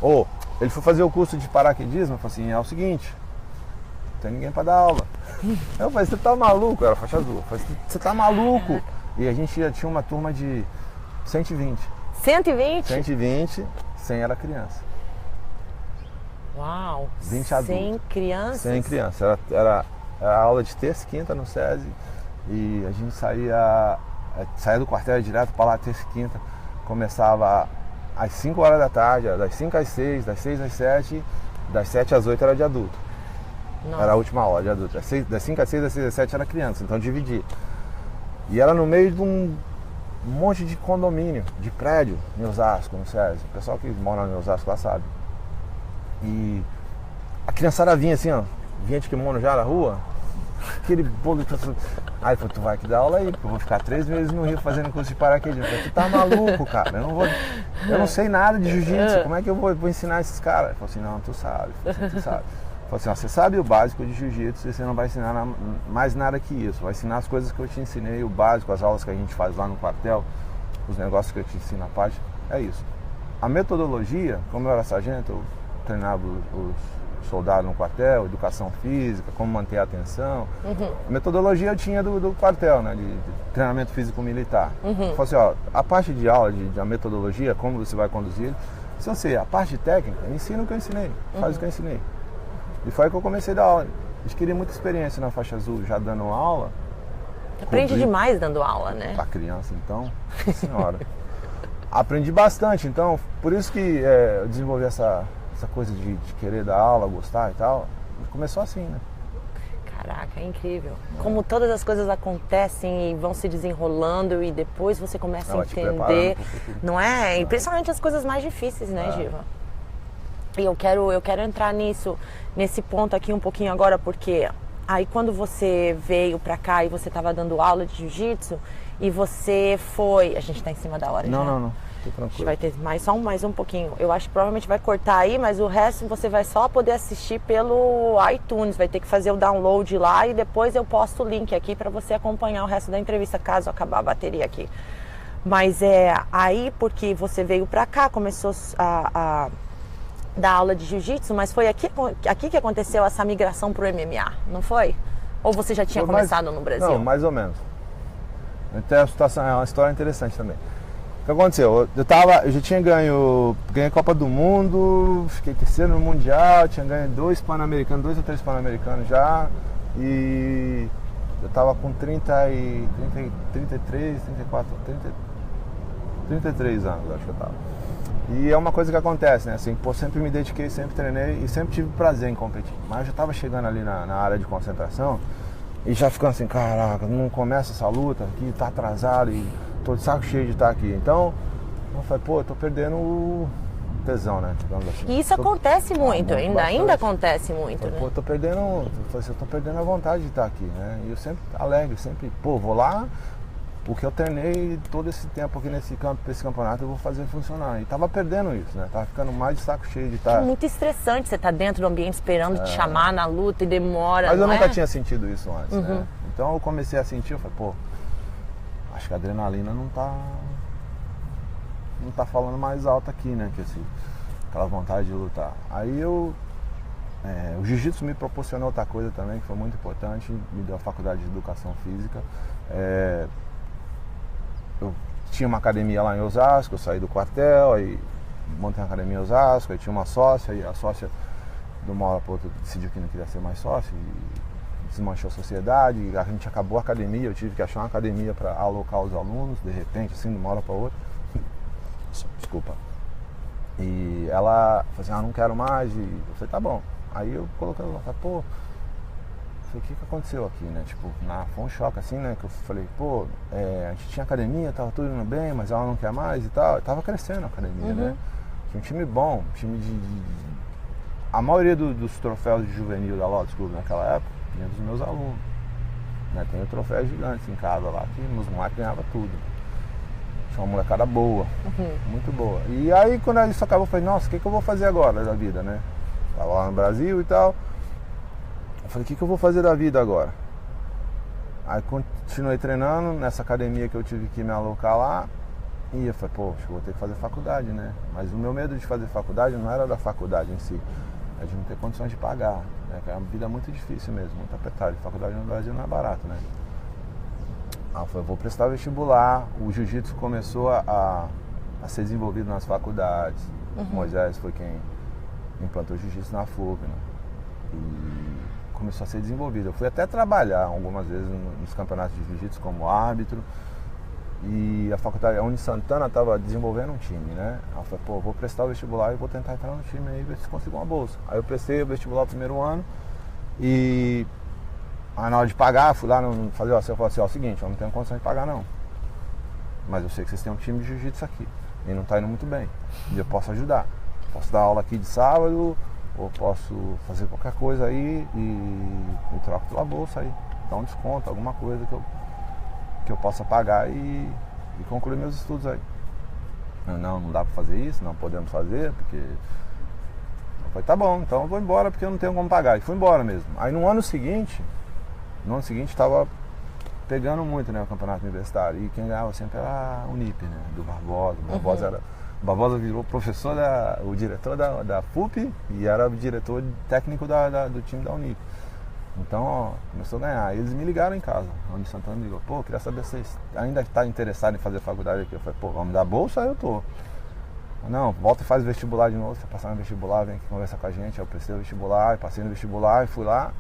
B: Ou ele foi fazer o curso de paraquedismo, eu falei assim, é o seguinte, não tem ninguém para dar aula. Eu falei, você tá maluco? Eu era faixa azul. Eu falei, você tá maluco? E a gente já tinha uma turma de 120.
A: 120?
B: 120, 100 era criança.
A: Uau!
B: 20 adultos.
A: 100 crianças?
B: 100 crianças. Era aula de terça e quinta no SESI. E a gente saía do quartel direto para lá terça e quinta. Começava às 5 horas da tarde, das 5 às 6, das 6 às 7, das 7 às 8 era de adulto. Nossa. Era a última aula de adulto. Das 5 às 6, das 6 às 7 era criança, então dividia. E era no meio de um monte de condomínio, de prédio em Osasco, no SESI. O pessoal que mora em Osasco lá sabe. E a criançada vinha assim, vinha de kimono já na rua, aquele bolo de... Aí eu falei, tu vai aqui dar aula aí, porque eu vou ficar 3 meses no Rio fazendo curso de paraquedismo. Eu falei, tu tá maluco, cara, eu não sei nada de jiu-jitsu, como é que eu vou ensinar esses caras? Ele falou assim, não, tu sabe, tu sabe. Falei assim, você sabe o básico de jiu-jitsu e você não vai ensinar mais nada que isso. Vai ensinar as coisas que eu te ensinei, o básico, as aulas que a gente faz lá no quartel, os negócios que eu te ensino à parte, é isso. A metodologia, como eu era sargento, eu treinava os soldados no quartel, educação física, como manter a atenção. A metodologia eu tinha do quartel, né, de treinamento físico militar. Falei assim, a parte de aula, a metodologia, como você vai conduzir, se você, a parte técnica, ensina o que eu ensinei, faz o que eu ensinei. E foi aí que eu comecei a dar aula. Adquiri muita experiência na faixa azul, já dando aula.
A: Aprende demais dando aula, né?
B: Pra criança, então, senhora. Aprendi bastante, então, por isso que eu desenvolvi essa coisa de querer dar aula, gostar e tal. Começou assim, né?
A: Caraca, é incrível. Como todas as coisas acontecem e vão se desenrolando e depois você começa a entender, não é? E principalmente as coisas mais difíceis, né, Giva? E eu quero entrar nesse ponto aqui um pouquinho agora, porque aí quando você veio pra cá e você tava dando aula de jiu-jitsu e você foi... A gente tá em cima da hora,
B: Não.
A: A gente vai ter mais um pouquinho. Eu acho que provavelmente vai cortar aí, mas o resto você vai só poder assistir pelo iTunes. Vai ter que fazer o download lá e depois eu posto o link aqui para você acompanhar o resto da entrevista, caso acabar a bateria aqui. Mas aí porque você veio para cá, começou a dar aula de jiu-jitsu, mas foi aqui que aconteceu essa migração pro MMA, não foi? Ou você já tinha começado no Brasil?
B: Não, mais ou menos. Então, a situação é uma história interessante também. O que aconteceu? Eu já tinha ganhei a Copa do Mundo, fiquei terceiro no Mundial, tinha ganho 2 ou 3 Pan-Americanos já, e eu tava com 33, 34, 33 anos, acho que eu tava. E é uma coisa que acontece, né? Assim, pô, sempre me dediquei, sempre treinei e sempre tive prazer em competir. Mas eu já tava chegando ali na área de concentração e já ficando assim, caraca, não começa essa luta aqui, tá atrasado e tô de saco cheio de estar aqui. Então, eu falei, pô, eu tô perdendo o tesão, né? Assim.
A: E isso acontece muito, ainda acontece muito,
B: falei,
A: né?
B: pô, eu tô perdendo a vontade de estar aqui, né? E eu sempre alegre, sempre, pô, vou lá, porque eu treinei todo esse tempo aqui nesse campeonato, eu vou fazer funcionar. E tava perdendo isso, né? Tava ficando mais de saco cheio de estar...
A: É muito estressante você estar dentro do ambiente esperando te chamar na luta e demora,
B: Mas eu
A: não
B: nunca
A: é?
B: tinha sentido isso antes, né? Então eu comecei a sentir, eu falei, pô, acho que a adrenalina não tá falando mais alto aqui, né? Que aquela vontade de lutar. Aí o jiu-jitsu me proporcionou outra coisa também, que foi muito importante, me deu a faculdade de educação física. Eu tinha uma academia lá em Osasco, eu saí do quartel, aí montei uma academia em Osasco, aí tinha uma sócia, e a sócia de uma hora para outra decidiu que não queria ser mais sócia, e desmanchou a sociedade, a gente acabou a academia, eu tive que achar uma academia para alocar os alunos, de repente, assim, de uma hora para outra. Desculpa. E ela falou assim, não quero mais, e eu falei, tá bom. Aí eu coloquei ela, pô, o que aconteceu aqui, né? Tipo, foi um choque assim, né? Que eu falei, pô, a gente tinha academia, tava tudo indo bem, mas ela não quer mais e tal. Tava crescendo a academia, né? Tinha um time bom, um time A maioria dos troféus de juvenil da Lotus Club naquela época vinha dos meus alunos. Né? Tem troféus gigantes em casa lá, que os moleques ganhavam tudo. Tinha uma molecada boa, muito boa. E aí quando isso acabou, eu falei, nossa, o que eu vou fazer agora da vida, né? Tava lá no Brasil e tal. Eu falei, o que eu vou fazer da vida agora? Aí continuei treinando nessa academia que eu tive que me alocar lá. E eu falei, pô, acho que vou ter que fazer faculdade, né? Mas o meu medo de fazer faculdade não era da faculdade em si, é de não ter condições de pagar, né? Que é uma vida muito difícil mesmo, muito apertada. Faculdade no Brasil não é barato, né? Aí eu falei, vou prestar vestibular. O jiu-jitsu começou a ser desenvolvido nas faculdades. O Moisés foi quem implantou o jiu-jitsu na FUP, né? E começou a ser desenvolvido. Eu fui até trabalhar algumas vezes nos campeonatos de jiu-jitsu como árbitro. E a faculdade, a Uni Santana estava desenvolvendo um time, né? Aí eu falei, pô, vou prestar o vestibular e vou tentar entrar no time aí e ver se consigo uma bolsa. Aí eu prestei o vestibular no primeiro ano e aí na hora de pagar, fui lá fazer o falei assim, ó, seguinte, eu não tenho condição de pagar não. Mas eu sei que vocês têm um time de jiu-jitsu aqui e não tá indo muito bem. E eu posso ajudar. Posso dar aula aqui de sábado, ou posso fazer qualquer coisa aí e troco pela bolsa aí. Dá um desconto, alguma coisa que eu possa pagar e concluir meus estudos aí. Não dá pra fazer isso, não podemos fazer, porque... Eu falei, tá bom, então eu vou embora porque eu não tenho como pagar. E fui embora mesmo. Aí no ano seguinte tava pegando muito, né, o campeonato universitário. E quem ganhava sempre era a Unip, né, do Barbosa. O Barbosa virou professor, o diretor da FUP e era o diretor técnico do time da Unip. Então, ó, começou a ganhar. Eles me ligaram em casa. A Uni Santana me ligou, pô, queria saber se vocês ainda está interessado em fazer faculdade aqui. Eu falei, pô, vamos dar bolsa? Aí eu tô. Não, volta e faz vestibular de novo. Se você passar no vestibular, vem aqui conversar com a gente. Aí eu prestei o vestibular, passei no vestibular e fui lá.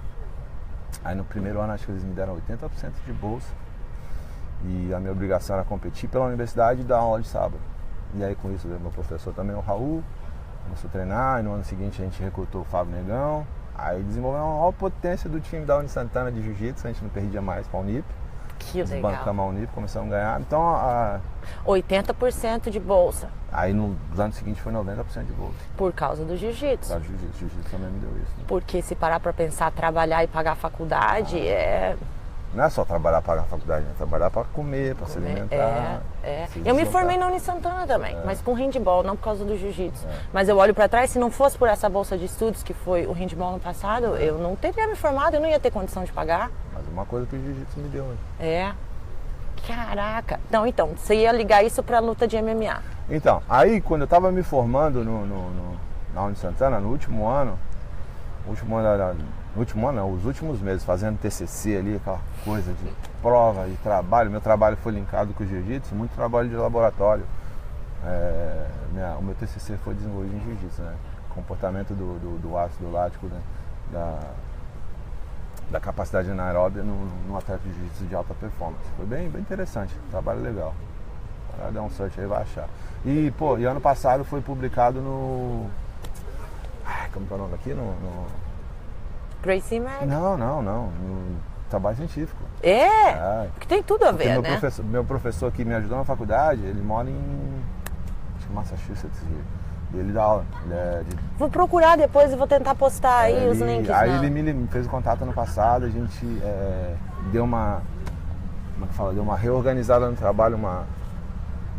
B: Aí no primeiro ano acho que eles me deram 80% de bolsa. E a minha obrigação era competir pela universidade e dar aula de sábado. E aí com isso, meu professor também, o Raul, começou a treinar. E no ano seguinte a gente recrutou o Fábio Negão. Aí desenvolveu uma maior potência do time da Uni Santana de Jiu-Jitsu, a gente não perdia mais pra Unip.
A: Que legal.
B: Desbancamos a Unip, começamos a ganhar. Então,
A: 80% de bolsa.
B: aí nos anos seguintes foi 90% de bolsa.
A: Por causa do jiu-jitsu.
B: Tá, Jiu-Jitsu também me deu isso. Né?
A: Porque se parar pra pensar, trabalhar e pagar a faculdade
B: Não é só trabalhar para pagar a faculdade, né? Trabalhar para comer, para se alimentar.
A: Eu me formei na Uni Santana também, mas com handball, não por causa do jiu-jitsu. Mas eu olho pra trás, se não fosse por essa bolsa de estudos, que foi o handball no passado, eu não teria me formado, eu não ia ter condição de pagar.
B: Mas uma coisa que o jiu-jitsu me deu, né?
A: Caraca. Não, então, você ia ligar isso pra luta de MMA.
B: Então, aí quando eu tava me formando na Uni Santana, no último ano, os últimos meses, fazendo TCC ali, aquela coisa de prova, de trabalho. Meu trabalho foi linkado com o jiu-jitsu, muito trabalho de laboratório. O meu TCC foi desenvolvido em jiu-jitsu, né? Comportamento do ácido lático, né? Da capacidade anaeróbia no atleta de jiu-jitsu de alta performance. Foi bem interessante, trabalho legal. Vai dar um search aí, vai achar. E ano passado foi publicado no... como que é o nome aqui?
A: Gracie Mag?
B: Não, no trabalho científico.
A: Porque tem tudo a ver, né?
B: Meu professor que me ajudou na faculdade, ele mora em Massachusetts. Ele dá aula.
A: Vou procurar depois e vou tentar postar aí os links.
B: Aí ele me fez um contato ano passado, a gente deu uma reorganizada no trabalho,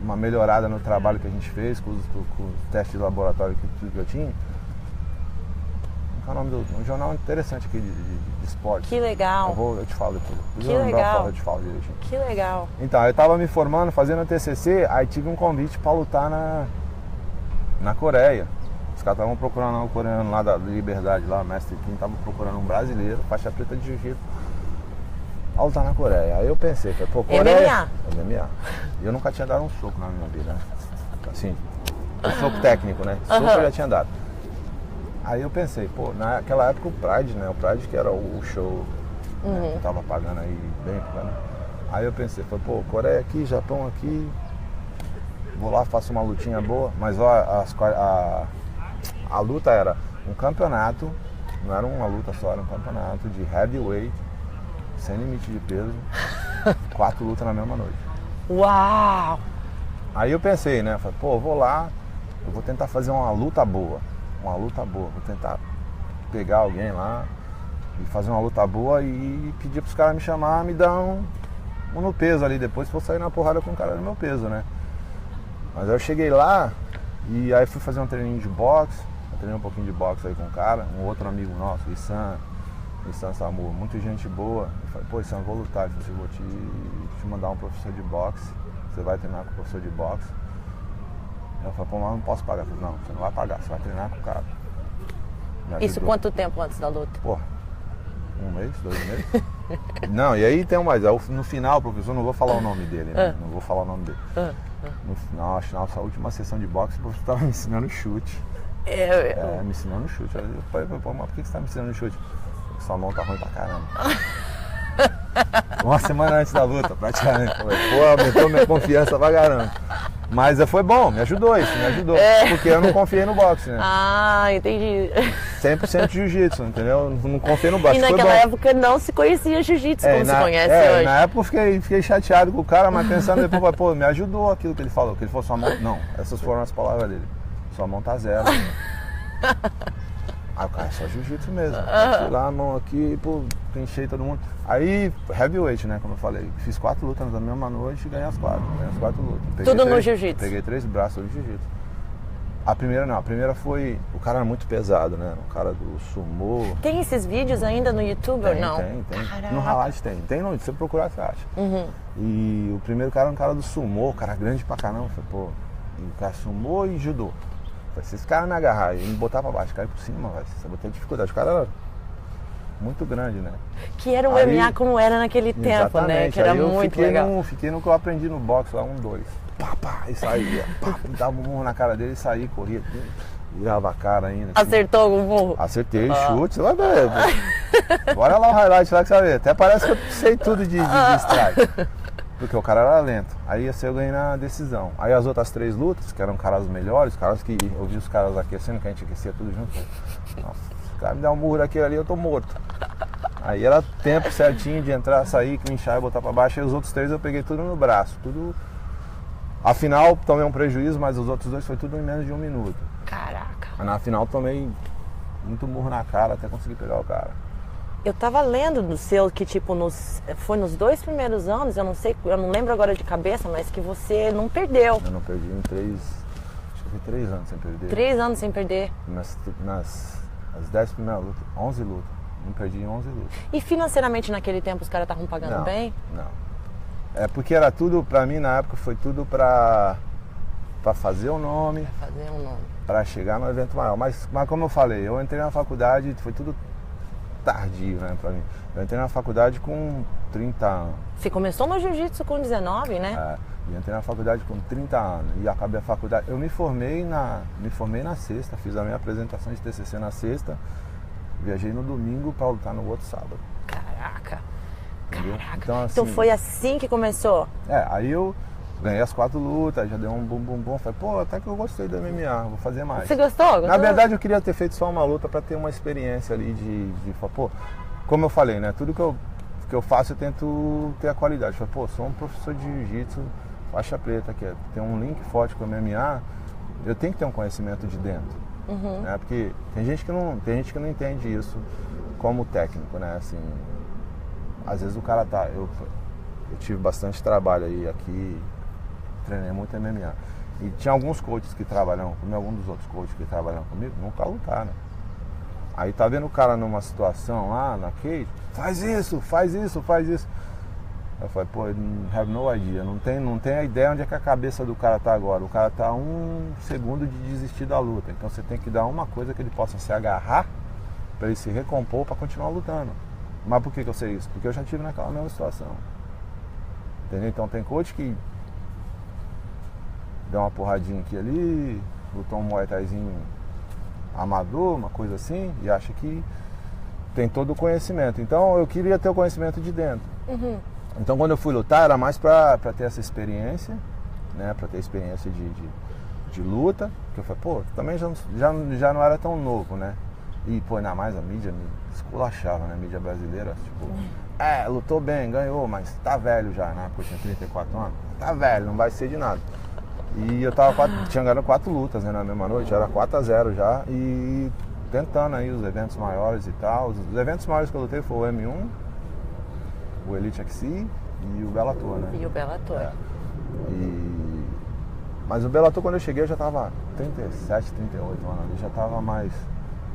B: uma melhorada no trabalho que a gente fez com os testes de laboratório que eu tinha. É o nome um jornal interessante aqui de esporte.
A: Que legal.
B: Eu te falo depois.
A: Que legal.
B: Eu te falo direitinho.
A: Que legal.
B: Então, eu tava me formando, fazendo TCC, aí tive um convite para lutar na Coreia. Os caras estavam procurando um coreano lá da Liberdade, lá, o Mestre Kim, estavam procurando um brasileiro, faixa preta de jiu-jitsu, a lutar na Coreia. Aí eu pensei, Coreia... MMA. E eu nunca tinha dado um soco na minha vida, né? Assim, um soco técnico, né? Soco eu já tinha dado. Aí eu pensei, naquela época o Pride, né? O Pride que era o show, né? Que tava pagando aí bem, né? Aí eu pensei, Coreia aqui, Japão aqui, vou lá, faço uma lutinha boa, mas a luta era um campeonato, não era uma luta só, era um campeonato de heavyweight, sem limite de peso, 4 lutas na mesma noite.
A: Uau!
B: Aí eu pensei, né? Falei, vou lá, eu vou tentar fazer uma luta boa. Vou tentar pegar alguém lá e fazer uma luta boa e pedir pros caras me chamar, me dar um no peso ali, depois vou sair na porrada com o cara do meu peso, né? Mas aí eu cheguei lá e aí fui fazer um treininho de boxe, eu treinei um pouquinho de boxe aí com o cara, um outro amigo nosso, Issan Samur, muita gente boa. Eu falei, Issan, eu vou lutar, eu vou te mandar um professor de boxe, você vai treinar com o professor de boxe. Eu falei, mas eu não posso pagar. Eu falei, não, você não vai pagar, você vai treinar com o cara.
A: Isso quanto tempo antes da luta?
B: 1 mês, 2 meses. Não, e aí tem mais. No final, professor, não vou falar o nome dele, né? Não vou falar o nome dele. No final, acho que na nossa última sessão de boxe, o professor estava me ensinando chute. Me ensinando chute. Eu falei, mas por que você está me ensinando chute? Sua mão tá ruim pra caramba. Uma semana antes da luta, praticamente. Aumentou minha confiança pra caramba. Mas foi bom, me ajudou. Porque eu não confiei no boxe, né?
A: Entendi.
B: 100% jiu-jitsu, entendeu? Não confiei no boxe.
A: E naquela época não se conhecia jiu-jitsu como se conhece hoje.
B: Na época eu fiquei chateado com o cara, mas pensando depois, me ajudou aquilo que ele falou. Que ele falou, sua mão... Não, essas foram as palavras dele. Sua mão tá zero. Aí o cara, é só jiu-jitsu mesmo. Fui lá, a mão aqui, enchei todo mundo. Aí, heavyweight, né, como eu falei. Fiz 4 lutas na mesma noite e ganhei as 4. Ganhei as 4 lutas.
A: Tudo no jiu-jitsu?
B: Peguei 3 braços de jiu-jitsu. A primeira foi... O cara era muito pesado, né? O cara do sumô.
A: Tem esses vídeos ainda no YouTube ou não?
B: Tem. No highlight tem. Se você procurar, você acha. E o primeiro cara era um cara do sumô, cara grande pra caramba. Eu falei, e o cara sumô e judô. Se esse cara me agarrar e me botar pra baixo, cair por cima, você vai ter dificuldade. O cara era muito grande, né?
A: Que era o MMA como era naquele tempo, né? Que era muito legal.
B: Fiquei no que eu aprendi no boxe lá, 1, 2. Pá, e saía. Dava um murro na cara dele e saía, corria. Virava a cara ainda. Assim.
A: Acertou algum murro?
B: Acertei, chute, você vai ver. Bora lá o highlight lá que você vai ver. Até parece que eu sei tudo de strike. Porque o cara era lento. Aí eu ganhei na decisão. Aí as outras 3 lutas, que eram caras melhores, caras que eu vi os caras aquecendo, que a gente aquecia tudo junto. Nossa, O cara me dá um murro daquele ali, eu tô morto. Aí era tempo certinho de entrar, sair, clinchar e botar pra baixo. E os outros 3 eu peguei tudo no braço, tudo... Afinal, tomei um prejuízo, mas os outros 2 foi tudo em menos de 1 minuto.
A: Caraca.
B: Na final, tomei muito murro na cara até conseguir pegar o cara.
A: Eu tava lendo do seu que, tipo, foi nos 2 primeiros anos, eu não sei, eu não lembro agora de cabeça, mas que você não perdeu.
B: Eu não perdi em 3 anos sem perder.
A: 3 anos sem perder.
B: Nas 10 primeiras lutas, 11 lutas. Não perdi em 11 lutas.
A: E financeiramente naquele tempo os caras estavam pagando bem?
B: Não. É porque era tudo, pra mim na época, foi tudo pra fazer o nome.
A: Pra fazer um nome.
B: Pra chegar no evento maior. Mas como eu falei, eu entrei na faculdade, foi tudo tardio, né, pra mim. Eu entrei na faculdade com 30 anos.
A: Você começou no jiu-jitsu com 19, né?
B: É, eu entrei na faculdade com 30 anos e acabei a faculdade. Eu me formei na sexta, fiz a minha apresentação de TCC na sexta, viajei no domingo pra lutar no outro sábado.
A: Caraca.
B: Entendeu?
A: Caraca.
B: Então
A: foi assim que começou?
B: Aí eu ganhei as 4 lutas, já deu um bum. Falei, pô, até que eu gostei do MMA, vou fazer mais.
A: Você gostou?
B: Na verdade, eu queria ter feito só uma luta pra ter uma experiência ali de pô, como eu falei, né? Tudo que eu faço eu tento ter a qualidade. Falei, pô, sou um professor de jiu-jitsu, faixa preta, que tem um link forte com o MMA, eu tenho que ter um conhecimento de dentro. Né? Porque tem gente que não entende isso como técnico, né? Assim, às vezes o cara tá... Eu tive bastante trabalho aí aqui, treinei muito MMA. E tinha alguns coaches que trabalham comigo, alguns dos outros coaches que trabalham comigo, nunca lutaram. Aí tá vendo o cara numa situação lá na cage, faz isso. Eu falei, pô, have no idea, não tem a ideia onde é que a cabeça do cara tá agora. O cara tá 1 segundo de desistir da luta. Então você tem que dar uma coisa que ele possa se agarrar para ele se recompor para continuar lutando. Mas por que eu sei isso? Porque eu já tive naquela mesma situação. Entendeu? Então tem coach que deu uma porradinha aqui ali, lutou um Muay Thaizinho amador, uma coisa assim, e acha que tem todo o conhecimento. Então eu queria ter o conhecimento de dentro. Então quando eu fui lutar era mais pra ter essa experiência, né? Pra ter experiência de luta, que eu falei, pô, também já não era tão novo, né? E pô, ainda mais a mídia me esculachava, né? A mídia brasileira, tipo, lutou bem, ganhou, mas tá velho já, né? Porque eu tinha 34 anos, tá velho, não vai ser de nada. E eu tinha ganhado 4 lutas, né, na mesma noite, era 4-0 já, e tentando aí os eventos maiores e tal. Os eventos maiores que eu lutei foi o M1, o Elite XC e o Bellator, né?
A: E o Bellator.
B: Mas o Bellator, quando eu cheguei, eu já tava 37, 38 anos, já tava mais,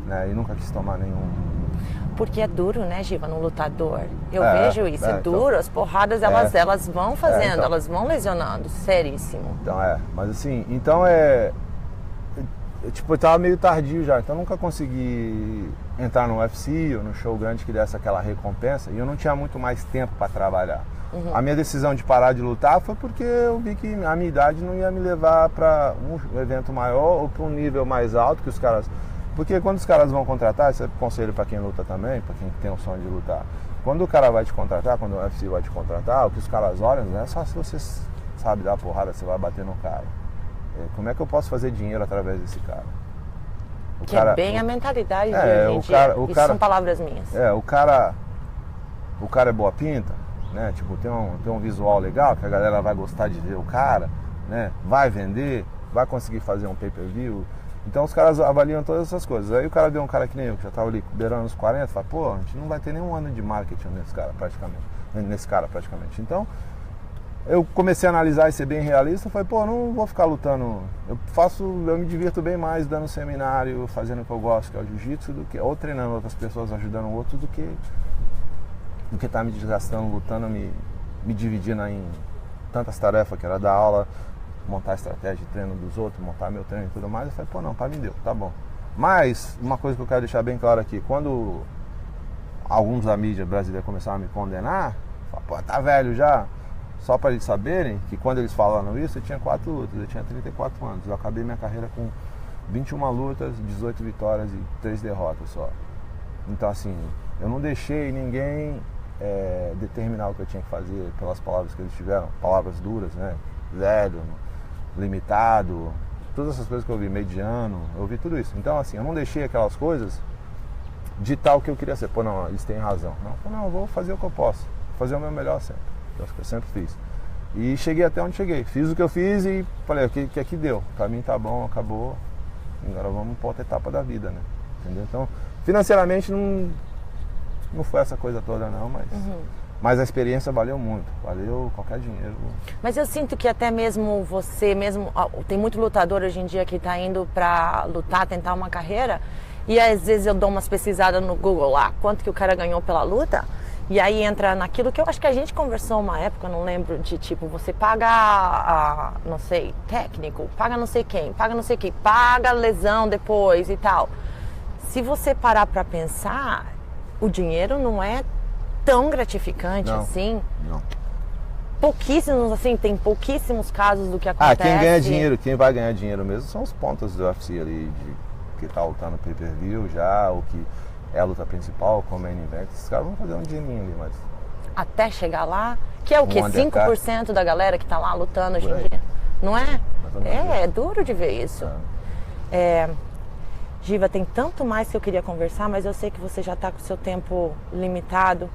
B: né, e nunca quis tomar nenhum...
A: Porque é duro, né, Giva, no lutador. Eu vejo isso, é duro, então, as porradas elas vão fazendo, então, elas vão lesionando, seríssimo.
B: Então mas assim, tipo, eu tava meio tardio já, então eu nunca consegui entrar no UFC ou no show grande que desse aquela recompensa, e eu não tinha muito mais tempo para trabalhar. A minha decisão de parar de lutar foi porque eu vi que a minha idade não ia me levar para um evento maior ou para um nível mais alto que os caras... Porque quando os caras vão contratar, isso é conselho para quem luta também, para quem tem o sonho de lutar. Quando o cara vai te contratar, quando o UFC vai te contratar, o que os caras olham não é só se você sabe dar porrada, você vai bater no cara. Como é que eu posso fazer dinheiro através desse cara?
A: É bem a mentalidade de hoje em dia. Isso são palavras minhas.
B: O cara é boa pinta, né? Tipo, tem um visual legal, que a galera vai gostar de ver o cara, né? Vai vender, vai conseguir fazer um pay-per-view. Então os caras avaliam todas essas coisas. Aí o cara vê um cara que nem eu, que já tava ali beirando os 40, fala, pô, a gente não vai ter nenhum ano de marketing nesse cara praticamente. Então, eu comecei a analisar e ser bem realista, falei, pô, não vou ficar lutando. Eu me divirto bem mais dando seminário, fazendo o que eu gosto, que é o jiu-jitsu, ou treinando outras pessoas, ajudando outros, do que tá me desgastando, lutando, me dividindo em tantas tarefas, que era dar aula, montar a estratégia de treino dos outros, montar meu treino e tudo mais. Eu falei, pô, não, me deu, tá bom. Mas, uma coisa que eu quero deixar bem claro aqui, quando alguns da mídia brasileira começaram a me condenar, eu falei, pô, tá velho já. Só para eles saberem que quando eles falaram isso, eu tinha 4 lutas, eu tinha 34 anos. Eu acabei minha carreira com 21 lutas, 18 vitórias e 3 derrotas só. Então, assim, eu não deixei ninguém determinar o que eu tinha que fazer pelas palavras que eles tiveram, palavras duras, né? Velho, limitado, todas essas coisas que eu vi, mediano, eu vi tudo isso. Então, assim, eu não deixei aquelas coisas ditar o que eu queria ser. Pô, não, eles têm razão. Não, eu vou fazer o que eu posso. Fazer o meu melhor sempre. Que eu sempre fiz. E cheguei até onde cheguei. Fiz o que eu fiz e falei, o que aqui deu? Pra mim tá bom, acabou. Agora vamos pra outra etapa da vida, né? Entendeu? Então, financeiramente não foi essa coisa toda não, mas a experiência valeu muito. Valeu qualquer dinheiro.
A: Mas eu sinto que até mesmo você, tem muito lutador hoje em dia que tá indo pra lutar, tentar uma carreira, e às vezes eu dou umas pesquisadas no Google lá, quanto que o cara ganhou pela luta, e aí entra naquilo que eu acho que a gente conversou uma época, não lembro, de tipo, você paga, não sei, técnico, paga não sei quem, paga lesão depois e tal. Se você parar pra pensar, o dinheiro não é tão gratificante assim.
B: Não.
A: Tem pouquíssimos casos do que acontece.
B: Quem ganha dinheiro, quem vai ganhar dinheiro mesmo são os pontas do UFC ali, que tá lutando pay-per-view já, ou que é a luta principal, como main event. Esses caras vão fazer um dinheirinho ali, mas...
A: Até chegar lá, que é o quê? 5% da galera que tá lá lutando hoje em dia. Não é? É duro de ver isso. Giva, tem tanto mais que eu queria conversar, mas eu sei que você já está com o seu tempo limitado.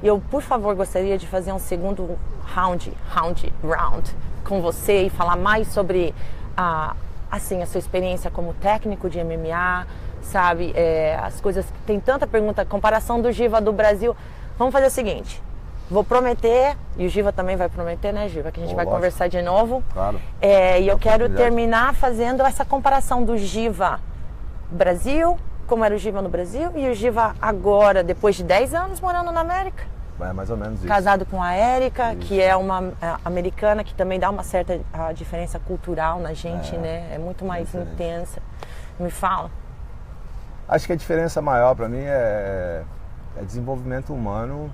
A: Eu, por favor, gostaria de fazer um segundo round com você e falar mais sobre a sua experiência como técnico de MMA, sabe? As coisas, tem tanta pergunta, comparação do Giva do Brasil. Vamos fazer o seguinte, vou prometer, e o Giva também vai prometer, né, Giva, que a gente vai conversar de novo.
B: Claro.
A: E eu quero terminar fazendo essa comparação do Giva Brasil, como era o Giva no Brasil, e o Giva agora, depois de 10 anos morando na América.
B: É mais ou menos isso.
A: Casado com a Érica, que é uma americana, que também dá uma certa diferença cultural na gente, né? É muito mais intensa. Me fala.
B: Acho que a diferença maior para mim é desenvolvimento humano,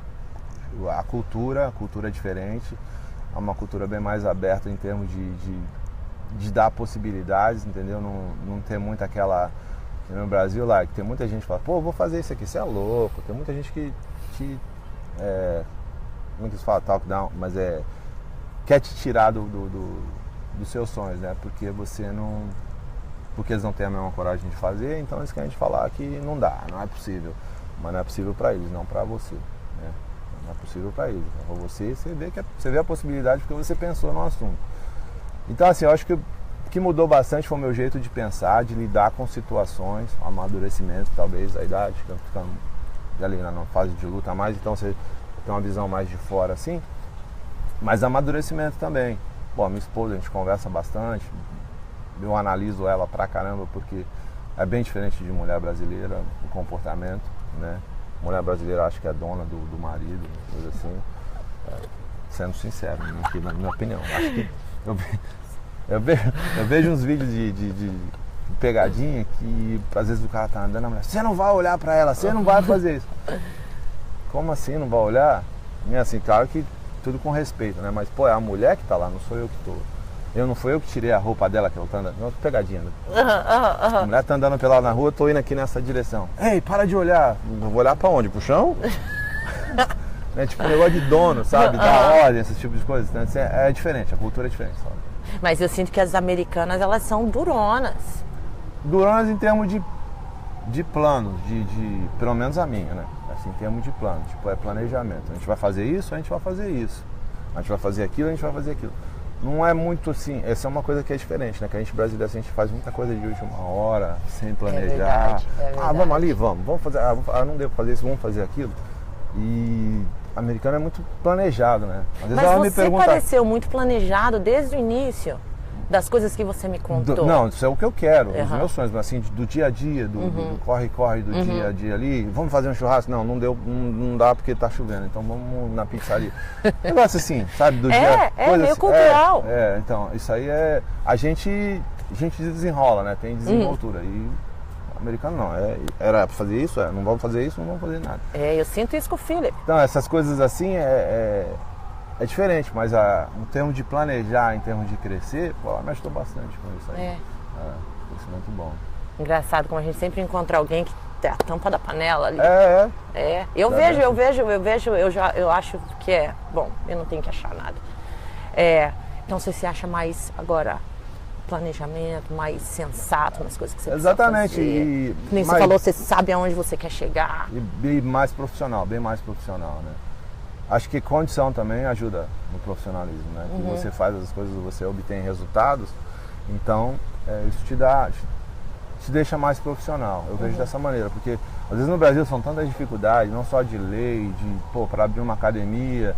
B: a cultura é diferente, é uma cultura bem mais aberta em termos de dar possibilidades, entendeu? Não ter muito aquela... No Brasil lá, que tem muita gente que fala, pô, vou fazer isso aqui, você é louco. Tem muita gente que muitos falam talk down, mas quer te tirar dos seus sonhos, né? Porque eles não têm a mesma coragem de fazer, então eles querem te falar que não dá, não é possível. Mas não é possível para eles, não para você, né? Não é possível para eles. Para você vê a possibilidade porque você pensou no assunto. Então assim, eu acho que o que mudou bastante foi o meu jeito de pensar, de lidar com situações, amadurecimento, talvez, a idade, ficando ali na fase de luta mais, então você tem uma visão mais de fora assim, mas amadurecimento também. Bom, minha esposa, a gente conversa bastante, eu analiso ela pra caramba, porque é bem diferente de mulher brasileira, o comportamento, né? Mulher brasileira acho que é dona do marido, coisa assim, sendo sincero, aqui, na minha opinião. Acho que eu vejo uns vídeos de pegadinha que às vezes o cara tá andando, a mulher, você não vai olhar pra ela, você não vai fazer isso. Como assim não vai olhar? E assim, claro que tudo com respeito, né? Mas pô, é a mulher que tá lá, não sou eu que tô. Não fui eu que tirei a roupa dela que ela tá andando. Não, pegadinha. Né? A mulher tá andando pela na rua, eu tô indo aqui nessa direção. Ei, para de olhar. Vou olhar pra onde? Pro chão? É tipo um negócio de dono, sabe? Da ordem, esse tipo de coisa. Né? É diferente, a cultura é diferente, sabe?
A: Mas eu sinto que as americanas, elas são duronas.
B: Duronas em termos de planos, pelo menos a minha, né? Assim, em termos de plano, tipo, é planejamento. A gente vai fazer isso, a gente vai fazer isso. A gente vai fazer aquilo, a gente vai fazer aquilo. Não é muito assim, essa é uma coisa que é diferente, né? Que a gente brasileiro, assim, a gente faz muita coisa de última hora, sem planejar.
A: É verdade.
B: Vamos ali, vamos fazer, não devo fazer isso, vamos fazer aquilo. E americano é muito planejado, né? Às vezes
A: mas
B: ela
A: você
B: me pergunta...
A: pareceu muito planejado desde o início das coisas que você me contou.
B: Não, isso é o que eu quero, os meus sonhos, mas assim, do dia a dia, do corre-corre do dia a dia ali, vamos fazer um churrasco? Não deu, não dá porque tá chovendo, então vamos na pizzaria. Negócio assim, sabe, do dia...
A: meio
B: assim,
A: cultural.
B: Então, isso aí a gente desenrola, né, tem desenvoltura, e o americano não, era pra fazer isso, não vamos fazer isso, não vamos fazer nada.
A: Eu sinto isso com o Philip.
B: Então, essas coisas assim é diferente, mas em termos de planejar, em termos de crescer, pô, me ajudou bastante com isso aí. Isso é muito bom.
A: Engraçado como a gente sempre encontra alguém que tem a tampa da panela ali. Eu acho que bom, eu não tenho que achar nada. Então você se acha mais agora planejamento, mais sensato nas coisas que você
B: Exatamente.
A: precisa fazer. Que nem você falou, você sabe aonde você quer chegar.
B: E mais profissional, bem mais profissional, né? Acho que condição também ajuda no profissionalismo, né? Que você faz as coisas, você obtém resultados, então isso te deixa mais profissional. Eu vejo dessa maneira, porque às vezes no Brasil são tantas dificuldades, não só de lei, para abrir uma academia,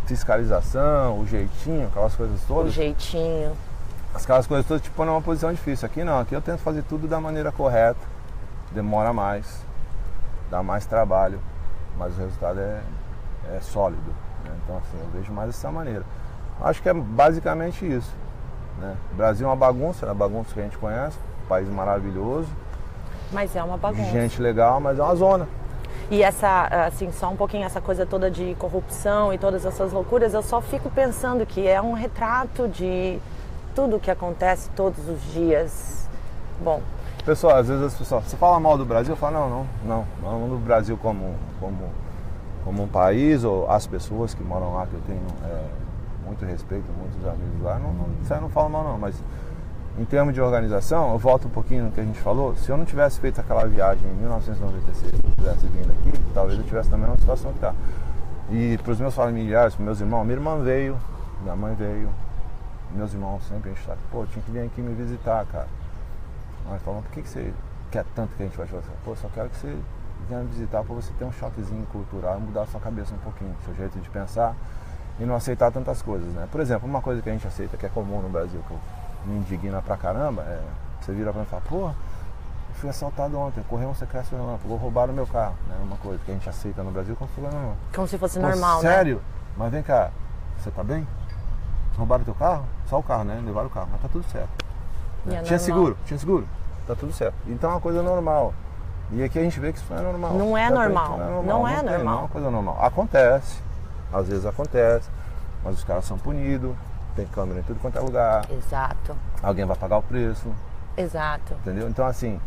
B: fiscalização, o jeitinho, aquelas coisas todas.
A: O jeitinho.
B: Aquelas coisas todas te põem numa posição difícil. Aqui não, aqui eu tento fazer tudo da maneira correta, demora mais, dá mais trabalho, mas o resultado é sólido, né? Então assim, eu vejo mais dessa maneira. Acho que é basicamente isso, né? O Brasil é uma bagunça, é a bagunça que a gente conhece, um país maravilhoso.
A: Mas é uma bagunça.
B: Gente legal, mas é uma zona.
A: E essa, assim, só um pouquinho essa coisa toda de corrupção e todas essas loucuras, eu só fico pensando que é um retrato de tudo que acontece todos os dias. Bom.
B: Pessoal, às vezes as pessoas, você fala mal do Brasil, eu falo, não do Brasil como um país, ou as pessoas que moram lá, que eu tenho muito respeito, muitos amigos lá, isso aí eu não falo mal não, mas em termos de organização, eu volto um pouquinho no que a gente falou, se eu não tivesse feito aquela viagem em 1996, se eu tivesse vindo aqui, talvez eu tivesse também uma situação que tá. E para os meus familiares, para meus irmãos, minha irmã veio, minha mãe veio, meus irmãos sempre, a gente tá, pô, tinha que vir aqui me visitar, cara. Aí falam, por que você quer tanto que a gente vai te fazer? Pô, só quero que você venha me visitar para você ter um choquezinho cultural, mudar a sua cabeça um pouquinho, seu jeito de pensar e não aceitar tantas coisas, né? Por exemplo, uma coisa que a gente aceita, que é comum no Brasil, que me indigna pra caramba, você vira pra mim e fala, pô, eu fui assaltado ontem, correu um sequestro relâmpago, roubaram meu carro, né? Uma coisa que a gente aceita no Brasil
A: como se fosse normal, né?
B: Sério? Mas vem cá, você tá bem? Roubaram teu carro? Só o carro, né? Levaram o carro, mas tá tudo certo. Tinha seguro? Tá tudo certo. Então é uma coisa normal. E aqui a gente vê que isso não é normal.
A: Não é normal. Não é normal.
B: Não é uma coisa normal. Acontece, às vezes acontece, mas os caras são punidos, tem câmera em tudo quanto é lugar.
A: Exato.
B: Alguém vai pagar o preço.
A: Exato.
B: Entendeu? Então assim,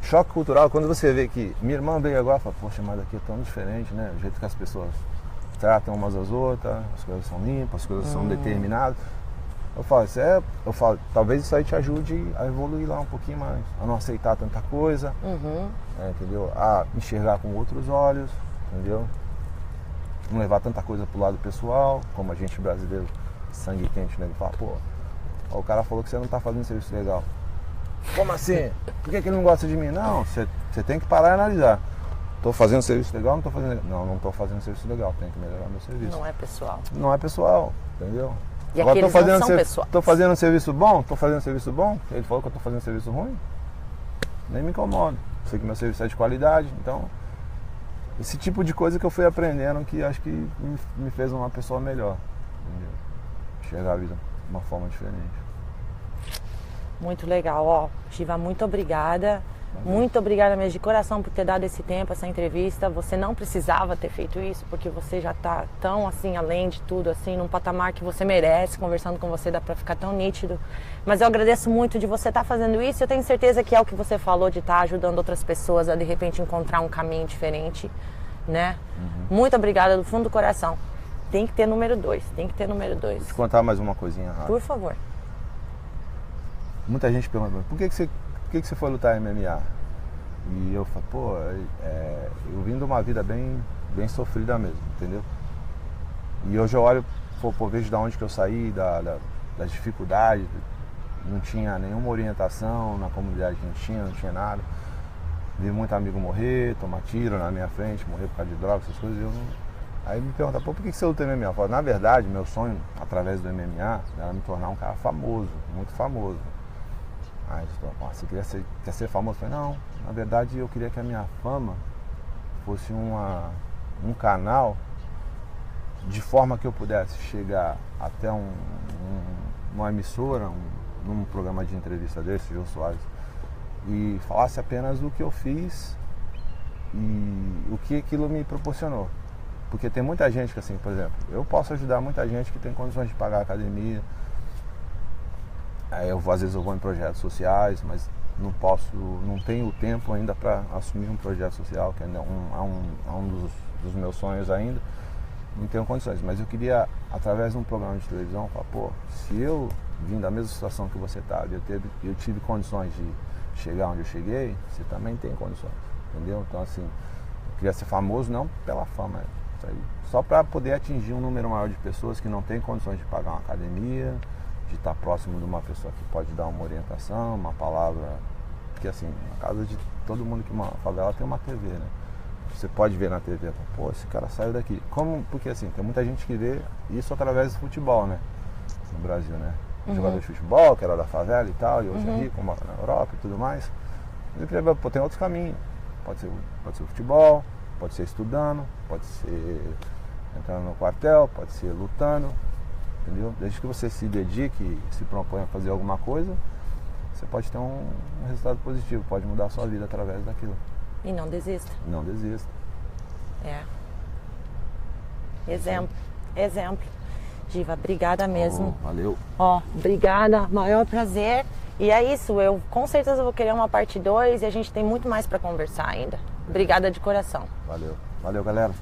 B: choque cultural, quando você vê que minha irmã veio agora e fala, poxa, mas aqui é tão diferente, né? O jeito que as pessoas tratam umas às outras, as coisas são limpas, as coisas são determinadas. Eu falo, talvez isso aí te ajude a evoluir lá um pouquinho mais, a não aceitar tanta coisa, entendeu? A enxergar com outros olhos, entendeu? Não levar tanta coisa pro lado pessoal, como a gente brasileiro, sangue quente, né? Fala, pô, o cara falou que você não tá fazendo serviço legal. Como assim? Por que ele não gosta de mim? Não, você tem que parar e analisar. Tô fazendo serviço legal, não tô fazendo legal? Não tô fazendo serviço legal, tenho que melhorar meu serviço.
A: Não é pessoal.
B: Não é pessoal, entendeu?
A: E agora aqueles não são pessoais.
B: Tô fazendo um serviço bom? Tô fazendo um serviço bom? Ele falou que eu tô fazendo um serviço ruim? Nem me incomoda. Sei que meu serviço é de qualidade, então... Esse tipo de coisa que eu fui aprendendo que acho que me fez uma pessoa melhor. Entendeu? Enxergar a vida de uma forma diferente.
A: Muito legal, ó. Giva, muito obrigada. Muito obrigada mesmo de coração por ter dado esse tempo, essa entrevista. Você não precisava ter feito isso, porque você já tá tão assim, além de tudo, assim, num patamar que você merece. Conversando com você dá pra ficar tão nítido. Mas eu agradeço muito de você estar fazendo isso. Eu tenho certeza que é o que você falou, de estar ajudando outras pessoas a de repente encontrar um caminho diferente, né? Muito obrigada do fundo do coração. Tem que ter número 2, tem que ter número 2.
B: Vou te contar mais uma coisinha rápida.
A: Por favor.
B: Muita gente pergunta, por que você foi lutar MMA? E eu falo, pô, eu vim de uma vida bem sofrida mesmo, entendeu? E hoje eu olho, vejo de onde que eu saí, das dificuldades, não tinha nenhuma orientação na comunidade que a gente tinha, não tinha nada. Vi muito amigo morrer, tomar tiro na minha frente, morrer por causa de drogas, essas coisas, Aí me pergunta, pô, por que você luta MMA? Eu falo, na verdade, meu sonho, através do MMA, era me tornar um cara famoso, muito famoso. Aí eles falaram, você quer ser famoso? Eu falei, não, na verdade eu queria que a minha fama fosse um canal de forma que eu pudesse chegar até uma emissora, num programa de entrevista desse, Jô Soares, e falasse apenas o que eu fiz e o que aquilo me proporcionou. Porque tem muita gente que, assim, por exemplo, eu posso ajudar muita gente que tem condições de pagar a academia. Aí às vezes eu vou em projetos sociais, mas não tenho tempo ainda para assumir um projeto social, que ainda é um dos meus sonhos ainda. Não tenho condições, mas eu queria, através de um programa de televisão, falar, pô, se eu vindo da mesma situação que você está, eu tive condições de chegar onde eu cheguei, você também tem condições, entendeu? Então assim, eu queria ser famoso não pela fama, isso aí, só para poder atingir um número maior de pessoas que não tem condições de pagar uma academia, de estar próximo de uma pessoa que pode dar uma orientação, uma palavra, porque assim, na casa de todo mundo que uma favela tem uma TV, né? Você pode ver na TV, pô, esse cara saiu daqui. Como? Porque assim, tem muita gente que vê isso através do futebol, né? No Brasil, né? Jogador de futebol, que era da favela e tal, e hoje é rico, mora na Europa e tudo mais. Eu queria ver, pô, tem outros caminhos. Pode ser o futebol, pode ser estudando, pode ser entrando no quartel, pode ser lutando, entendeu? Desde que você se dedique e se proponha a fazer alguma coisa, você pode ter um resultado positivo, pode mudar a sua vida através daquilo.
A: E não desista.
B: Não desista.
A: Exemplo. Giva, obrigada mesmo.
B: Oh, valeu.
A: Obrigada, maior prazer. E é isso, eu com certeza vou querer uma parte 2 e a gente tem muito mais para conversar ainda. Obrigada de coração.
B: Valeu, galera.